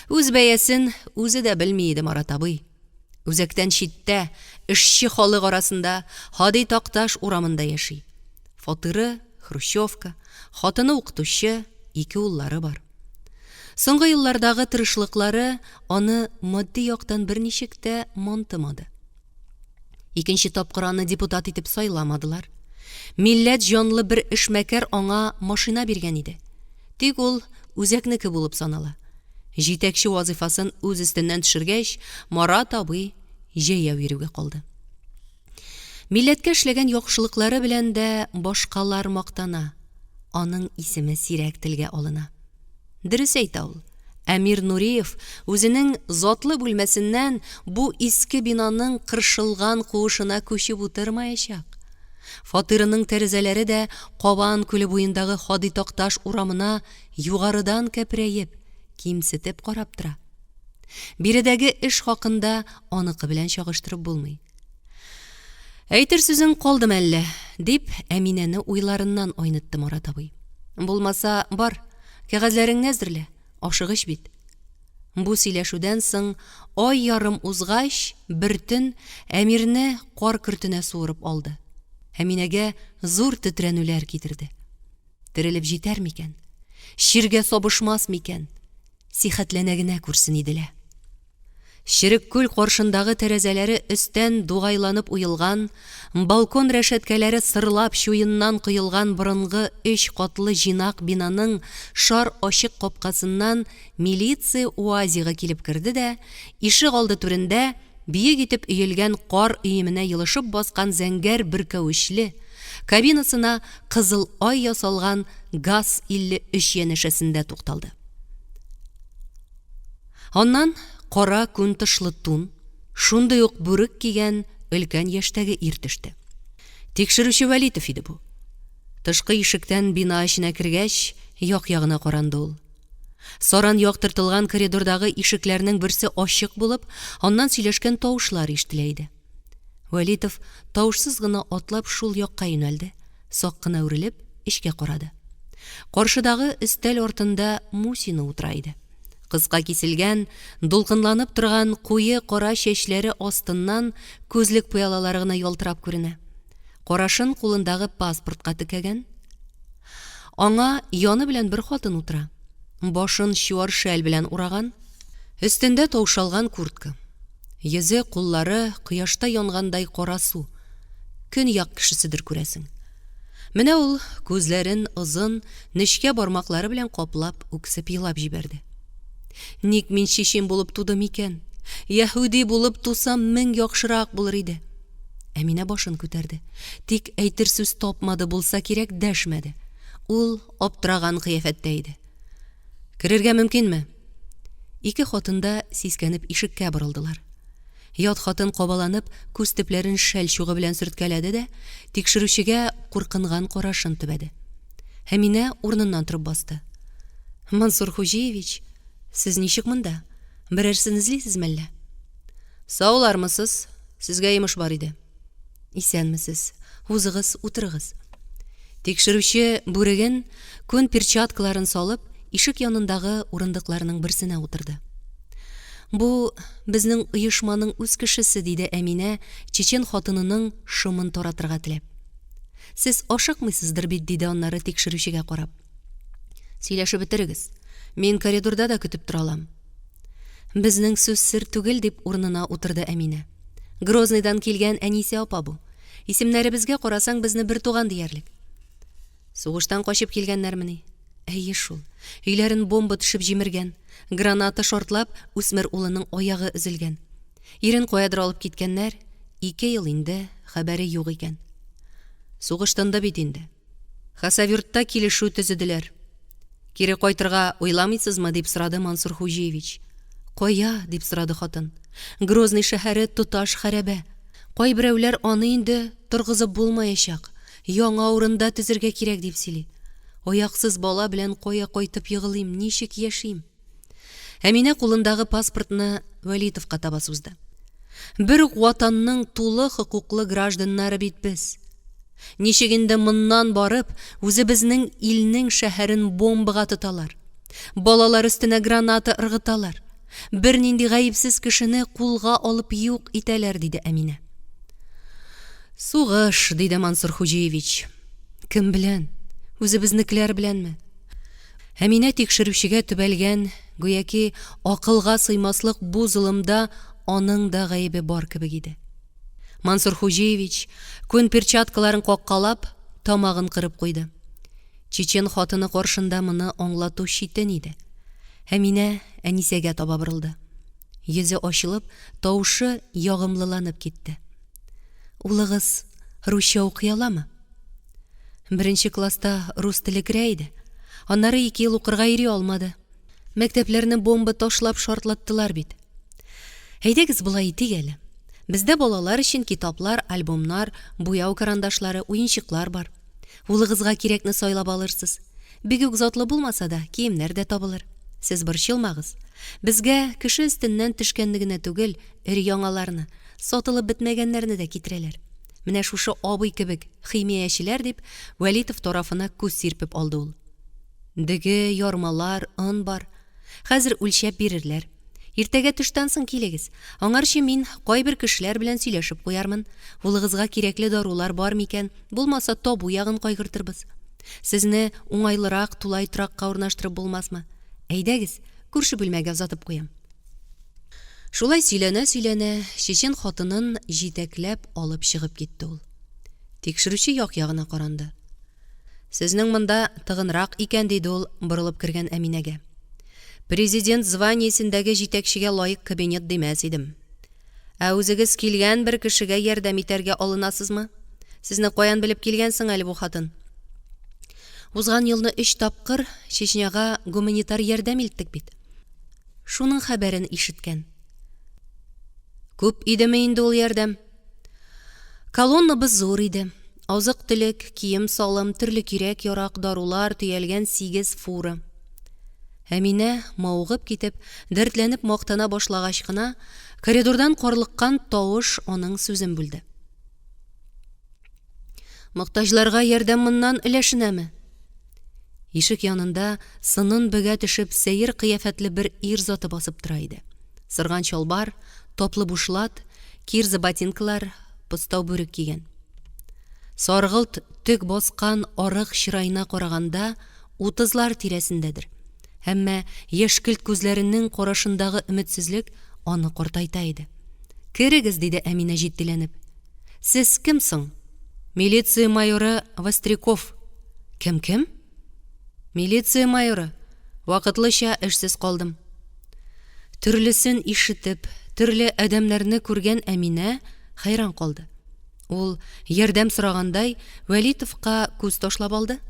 [SPEAKER 1] үз бәясен үзе дә белми иде Марат абый. Үзәктән читтә, эшче халык арасында Хади Такташ урамында яши. Фатыры, хрущевка, хатыны укытучы, 2 уллары бар. Соңгы еллардагы тырышлыклары аны матди яктан берничек тә мантымады. Икенче тапкыр аны депутат итеп сайламадылар. Милләт җанлы бер эшмәкәр аңа машина биргән иде. Тик ул үзәкнеке булып санала. Җитәкче вазифасын үз өстеннән төшергәч, Марат абый җәяү йөрүгә калды. Милләткә эшләгән яхшылыклары белән дә башкалар мактана. Аның исеме сирәк телгә алына. Дөрес әйтә ул. Әмир Нуриев үзенең затлы бүлмәсеннән бу иске бинаның кыршылган куышына күчеп утырмаячак. Фатирының тәрәзәләре дә Кабан күле буендагы Хади Такташ урамына югарыдан кәпрәеп, кимсетеп карап тора. Биредәге эш хакында аныкы белән чагыштырып булмый. Әйтер сүзең калдым әллә, дип Әминәне уйларыннан айнытты Марат абый. Булмаса, бар, кәгазьләреңне әзерлә, ашыгыч бит. Бу сөйләшүдән соң ай ярым узгач, бер төн Әмирне кар көртенә суырып алды. Әминәгә зур тетрәнүләр китерде. Терелеп җитәр микән? Ширгә сабышмас микән? Сихәтләнә генә күрсен иделә. Ширек күл каршындагы тәрәзәләре өстән дугайланып уелган, балкон рәшәткәләре сырлап чуеннан кыелган борынгы 3 катлы җинак бинаның шар ачык капкасыннан милиция уазига килеп керде дә, ишек алды түрендә биек итеп өелгән кар өеменә йылышып баскан зәңгәр беркәүечле, кабинасына кызыл ай ясалган ГАЗ-53 янәшәсендә тукталды. Аннан кара күн тышлы тун, шундый ук бүрек кигән өлкән яшьтәге ир төште. Тикшерүче Вәлитов иде бу. Тышкы ишектән бина эченә кергәч, як-ягына каранды ул. Саран яктыртылган коридордагы ишекләрнең берсе ачык булып, аннан сөйләшкән тавышлар ишетелә иде. Вәлитов тавышсыз гына атлап шул якка юнәлде, сак кына үрелеп, эчкә карады. Каршыдагы өстәл артында Мусина утыра иде. Кыска киселгән, дулкынланып торган куе кара чәчләре астыннан күзлек пыялалары гына ялтырап күренә. Карашын кулындагы паспортка текәгән. Аңа яны белән бер хатын утыра. Башын чуар шәл белән ураган, өстендә таушалган куртка. Йөзе, куллары кояшта янгандай карасу. Көньяк кешеседер күрәсең. Менә ул күзләрен озын, нечкә бармаклары белән каплап, үксеп елап җибәрде. Ник мин чишен булып тудым икән? Яһуди булып тусам, мең яхшырак булыр иде. Әминә башын күтәрде. Тик әйтер сүз тапмады булса кирәк, дәшмәде. Ул аптыраган кыяфәттә иде. Керергә мөмкинме? 2 хатын да сискәнеп ишеккә борылдылар. Ят хатын кабаланып, күз төпләрен шәл чугы белән сөрткәләде дә, тикшерүчегә куркынган карашын төбәде. Әминә урыныннан торып басты. Мансур Хуҗиевич, сез ничек монда? Берәрсен эзлисезме әллә? Саулармысыз? Сезгә йомыш бар иде. Исәнмесез? Узыгыз, утырыгыз. Тикшерүче бүреген, күн перчаткаларын салып, ишек янындагы урындыкларның берсенә утырды. Бу безнең оешманың үз кешесе, диде Әминә, чечен хатынының шымын таратырга теләп. Сез ашыкмыйсыздыр бит, диде аннары тикшерүчегә карап. Сөйләшеп бетерегез. Мин коридорда да көтеп тора алам. Безнең сүз сер түгел, дип урынына утырды Әминә. Грознойдан килгән Әнисе апа бу. Исемнәребезгә карасаң, безне бер туган диярлек. Сугыштан качып килгәннәрмени? Әйе шул. Өйләрен бомба төшеп җимергән. Граната шортлап, үсмер улының аягы өзелгән. Ирен каядыр алып киткәннәр. 2 ел инде хәбәре юк икән. Сугыштанда бит инде. Хасавюртта килешү төзеделәр. Кире кайтырга уйламыйсызмы, дип сорады Мансур Хуҗиевич. Кая, дип сорады хатын. Грозный шәһәре тоташ хәрәбә. Кайберәүләр аны инде торгызып булмаячак. Яңа урында төзергә кирәк, дип сөйли. Аяксыз бала белән кая кайтып егылыйм, ничек яшим? Әминә кулындагы паспортны Вәлитовка таба сузды. Бер ватанның тулы хокуклы гражданнары бит без. Ничек инде моннан барып, үзебезнең илнең шәһәрен бомбага тоталар. Балалар өстенә граната ыргыталар. Бер нинди гаепсез кешене кулга алып юк итәләр, диде Әминә. Сугыш, диде Мансур Хуҗиевич. Кем белән? Үзебезнекеләр беләнме? Әминә тикшерүчегә төбәлгән, гүяки акылга сыймаслык бу зулымда аның да гаебе бар кебек иде. Мансур Хуҗиевич күн перчаткаларын каккалап, тамагын кырып куйды. Чечен хатыны каршында моны аңлату читен иде. Әминә Әнисәгә таба борылды. Йөзе ачылып, тавышы ягымлыланып китте. Улыгыз русча укый аламы? Беренче класста рус теле керә иде. Аннары 2 ел укырга йөри алмады. Мәктәпләрне бомба ташлап шартлаттылар бит. Әйдәгез булай итик әле. Бездә балалар өчен китаплар, альбомнар, буяу карандашлары, уенчыклар бар. Улыгызга кирәкне сайлап алырсыз. Бик үк затлы булмаса да, киемнәр дә табылыр. Сез борчылмагыз. Безгә кеше өстеннән төшкәнлегенә түгел, өр-яңаларны, сатылып бетмәгәннәрне дә китерәләр. Менә шушы абый кебек химиячеләр, дип Вәлитов тарафына күз сирпеп алды ул. Деге, ярмалар, ын бар. Хәзер үлчәп бирерләр. Иртәгә төштән соң килегез. Аңарчы мин кайбер кешеләр белән сөйләшеп куярмын. Улыгызга кирәкле дарулар бар микән? Булмаса, табу ягын кайгыртырбыз. Сезне уңайлырак, тулай торакка урнаштырып булмасмы? Әйдәгез, күрше бүлмәгә узатып куям. Шулай сөйләнә, чечен хатынын җитәкләп алып чыгып китте ул. Тикшерүче як-ягына каранды. Сезнең монда тыгынрак икән, диде ул борылып кергән Әминәгә. Президент званиесендәге җитәкчегә лаек кабинет демәс идем. Ә үзегез килгән бер кешегә ярдәм итәргә алынасызмы? Сезне каян белеп килгәнсең әле бу хатын? Узган елны 3 тапкыр Чечняга гуманитар ярдәм иттек бит. Шуның хәбәрен ишеткән. Күп идеме инде ул ярдәм? Колоннабыз зур иде. Азык-төлек, кием-салым, төрле кирәк-ярак, дарулар төялгән 8 фура. Әминә, маугып китеп, дәртләнеп мактана башлагач кына, коридордан карлыккан тавыш аның сүзен бүлде. Мохтаҗларга ярдәм моннан өләшенәме? Ишек янында сынын бөгә төшеп сәер кыяфәтле бер ир заты басып тора иде. Сырган чалбар, топлы бушлат, кирза ботинкалар, постау бүрек кигән. Саргылт төк баскан арык чырайына караганда 30лар тирәсендәдер. Әмма яшькелт күзләренең карашындагы өметсезлек аны картайта иде. Керегез, диде Әминә җиттеләнеп. Сез кем соң? Милиция майоры Востряков. Кем? Милиция майоры. Вакытлыча эшсез калдым. Төрлесен ишетеп, төрле адәмнәрне күргән Әминә хайран калды. Ул ярдәм сорагандай Вәлитовка күз ташлап алды.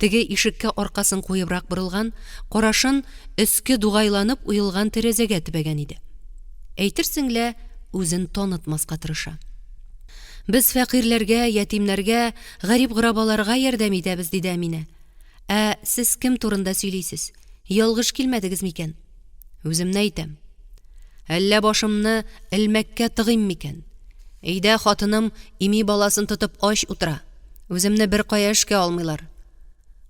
[SPEAKER 1] Теге ишеккә аркасын куебрак борылган, карашын өскә дугайланып уелган тәрәзәгә төбәгән иде. Әйтерсеңлә, үзен танытмаска тырыша. Без фәкыйрьләргә, ятимнәргә, гарип-гырабаларга ярдәм итәбез, диде Әминә. Сез кем турында сөйлисез? Ялгыш килмәдегез микән? Үземне әйтәм. Әллә башымны элмәккә тыгыйм микән? Әйдә, хатыным ими баласын тотып ач утыра. Үземне бер кая эшкә алмыйлар.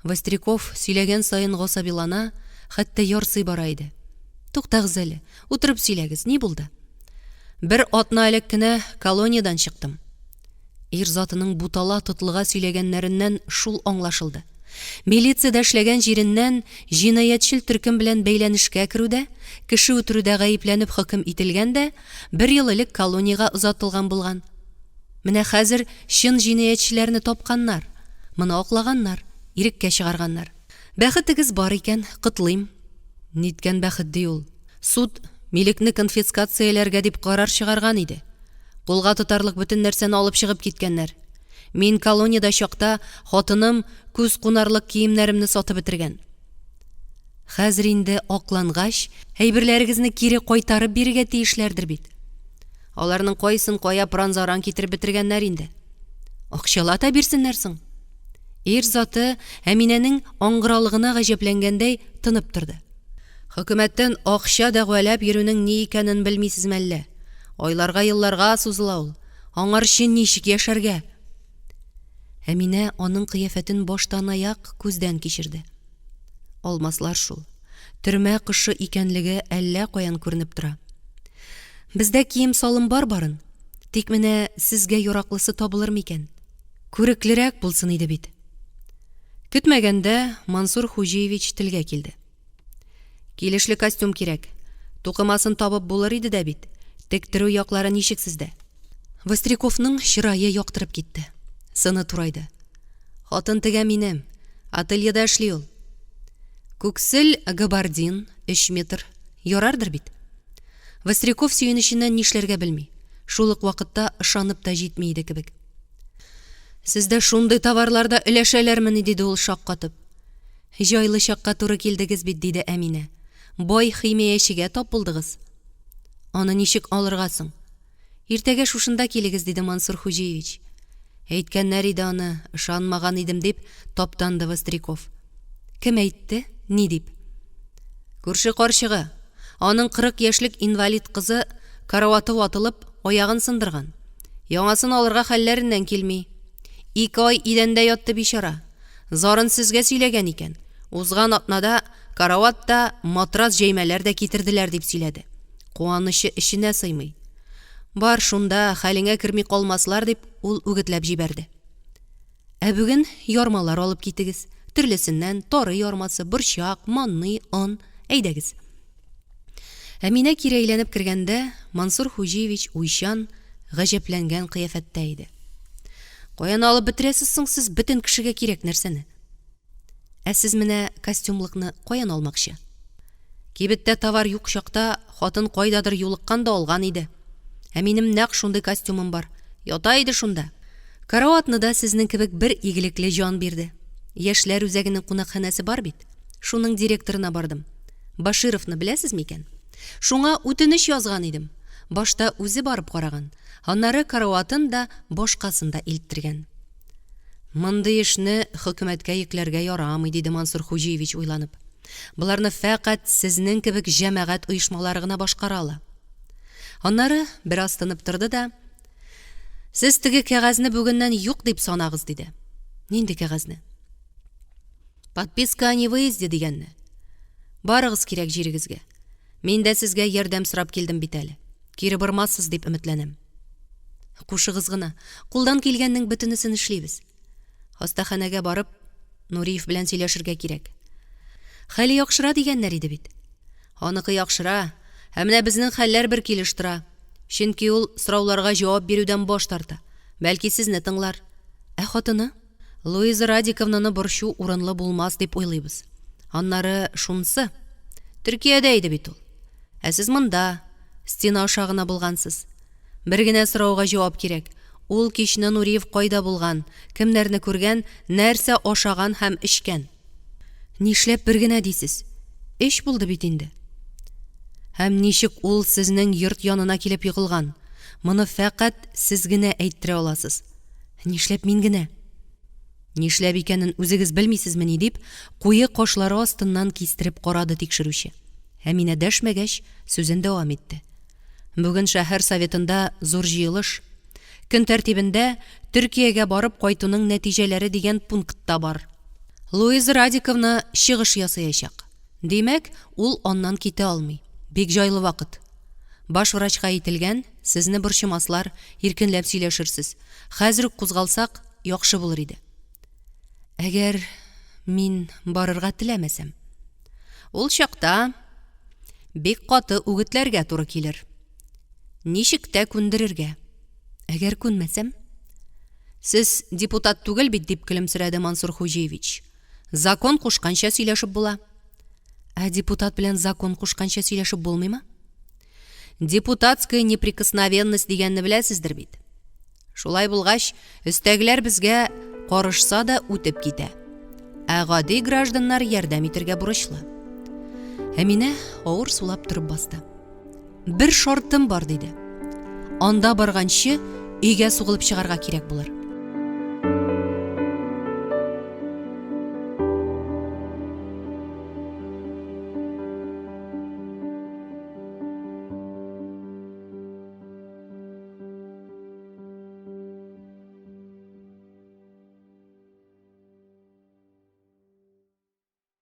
[SPEAKER 1] Востряков сөйләгән сайын гасабилана, хәтта ярсый бара иде. Туктагыз әле, утырып сөйләгез, ни булды? Бер атна элек кенә колониядән чыктым. Ир затының бутала тотлыга сөйләгәннәреннән шул аңлашылды. Милициядә эшләгән җиреннән җинаятьчел төркем белән бәйләнешкә керүдә, кеше үтерүдә гаепләнеп хөкем ителгәндә, 1 ел элек колонияга озатылган булган. Менә хәзер чын җинаятьчеләрне тапканнар, моны аклаганнар, иреккә чыгарганнар. Бәхетегез бар икән, котлыйм. Ниткән бәхет ди ул. Суд милекне конфискацияләргә дип карар чыгарган иде. Кулга тотарлык бөтен нәрсәне алып чыгып киткәннәр. Мин колониядә чакта хатыным күз кунарлык киемнәремне сатып бетергән. Хәзер инде аклангач, әйберләрегезне кире кайтарып бирергә тиешләрдер бит. Аларның кайсын кая пранзаран китереп бетергәннәр инде. Акчалата бирсеннәр соң. Ир заты Әминәнең аңгыралыгына гаҗәпләнгәндәй тынып торды. Хөкүмәттән акча дәгъвалап йөрүнең ни икәнен белмисезме әллә? Айларга, елларга сузыла ул. Аңар өчен ничек яшәргә? Әминә аның кыяфәтен баштан аяк күздән кичерде. Алмаслар шул. Төрмә кышы икәнлеге әллә каян күренеп тора. Бездә кием салым барын. Тик менә сезгә яраклысы табылыр микән? Күреклерәк булсын иде бит. Көтмәгәндә Мансур Хуҗиевич телгә килде. Килешле костюм кирәк. Тукымасын табып булыр иде дә бит. Тектерү яклары ничек сездә? Востряковның чырае яктырып китте. Сыны турайды. Хатын тегә минем. Ательедә эшли ул. Күксел габардин 3 метр. Ярардыр бит. Востряков сөенеченнән нишләргә белми. Шул ук вакытта ышанып та җитми иде кебек. Сездә шундый товарларда өләшәләрме диде ул шаккатып. Җайлы чакка туры килдегез бит диде Әминә. Бай химиячегә тап булдыгыз. Аны ничек алырга соң? Иртәгә шушында килегез диде Мансур Хуҗиевич. Әйткәннәр иде аны, ышанмаган идем дип таптанды Востряков. Кем әйтте? Ни дип? Күрше карчыгы. Аның 40 яшьлек инвалид кызы караваты ватылып, аягын сындырган. Яңасын алырга хәлләреннән килми. 2 ай идәндә ятты бичара. Зарын сезгә сөйләгән икән. Узган атнада караватта матрас җәймәләр дә китерделәр дип сөйләде. Куанышы эченә сыймый. Бар шунда хәлеңә керми калмаслар дип ул үгетләп җибәрде. Ә бүген ярмалар алып китегез. Төрлесеннән тары ярмасы, борчак, манный, он. Әйдәгез. Әминә кире әйләнеп кергәндә Мансур Хуҗиевич уйчан, гаҗәпләнгән кыяфәттә иде. Каян алып бетерәсез соң сез бөтен кешегә кирәк нәрсәне? Ә сез менә костюмлыкны каян алмакчы? Кибеттә товар юк чакта хатын кайдадыр юлыккан да алган иде. Ә минем нәкъ шундый костюмым бар. Ята иде шунда. Караватны да сезнең кебек бер игелекле җан бирде. Яшьләр үзәгенең кунакханәсе бар бит. Шуның директорына бардым. Башировны беләсез микән? Шуңа үтенеч язган идем. Башта үзе барып караган. Аннары караватын да башкасын да илттергән. Мондый эшне хөкүмәткә йөкләргә ярамый диде Мансур Хуҗиевич уйланып. Буларны фәкать сезнең кебек җәмәгать оешмалары гына башкара ала. Аннары бераз тынып торды да: "Сез теге кәгазьне бүгеннән юк дип санагыз" диде. Нинди кәгазьне? Подписка о невыезде дигәнне. Барыгыз кирәк җирегезгә. Мин дә сезгә ярдәм сорап килдем бит әле. Кире бармассыз дип өметләнәм. Кушыгыз гына, кулдан килгәннең бөтенесен эшлибез. Хастаханәгә барып, Нуриев белән сөйләшергә кирәк. Хәле яхшыра дигәннәр иде бит. Аныкы яхшыра, һәм менә безнең хәлләр бер килеш тора. Чөнки ул сорауларга җавап бирүдән баш тарта. Бәлки сезне тыңлар. Ә хатыны? Луиза Радиковнаны борчу урынлы булмас дип уйлыйбыз. Аннары шунсы. Төркиядә иде бит ул. Ә сез монда, стена ашагына булгансыз. Бер генә сорауга җавап кирәк. Ул кичне Нуриев кайда булган, кемнәрне күргән, нәрсә ашаган һәм эчкән? Нишләп бер генә дисез? Эш булды бит инде. Һәм ничек ул сезнең йорт янына килеп егылган? Моны фәкать сез генә әйттерә аласыз. Нишләп мин генә? Нишләп икәнен үзегез белмисезме ни дип, куе кашлары астыннан кистереп карады тикшерүче. Әминә дәшмәгәч, сүзен дәвам итте. Бүген шәһәр советында зур җыелыш. Көн тәртибендә Төркиягә барып кайтуның нәтиҗәләре дигән пунктта бар. Луиза Радиковна чыгыш ясаячак. Димәк, ул аннан китә алмый. Бик җайлы вакыт. Баш врачка әйтелгән, сезне борчымаслар, иркенләп сөйләшерсез. Хәзер үк кузгалсак, яхшы булыр иде. Әгәр мин барырга теләмәсәм, ул чакта бик каты үгетләргә туры килер. Ничек тә күндерергә. Әгәр күнмәсәм, сез депутат түгел бит, дип көлемсерәде Мансур Хуҗиевич. Закон кушканча сөйләшеп була. Депутат белән закон кушканча сөйләшеп булмыймы? Депутатская неприкосновенность дигәнне беләсездер бит. Шулай булгач, өстәгеләр безгә карышса да үтеп китә. Гади гражданнар ярдәм итәргә бурычлы. Әминә авыр сулап торып басты. Бер шартым бар, диде. Анда барганчы өйгә сугылып чыгарга кирәк булыр.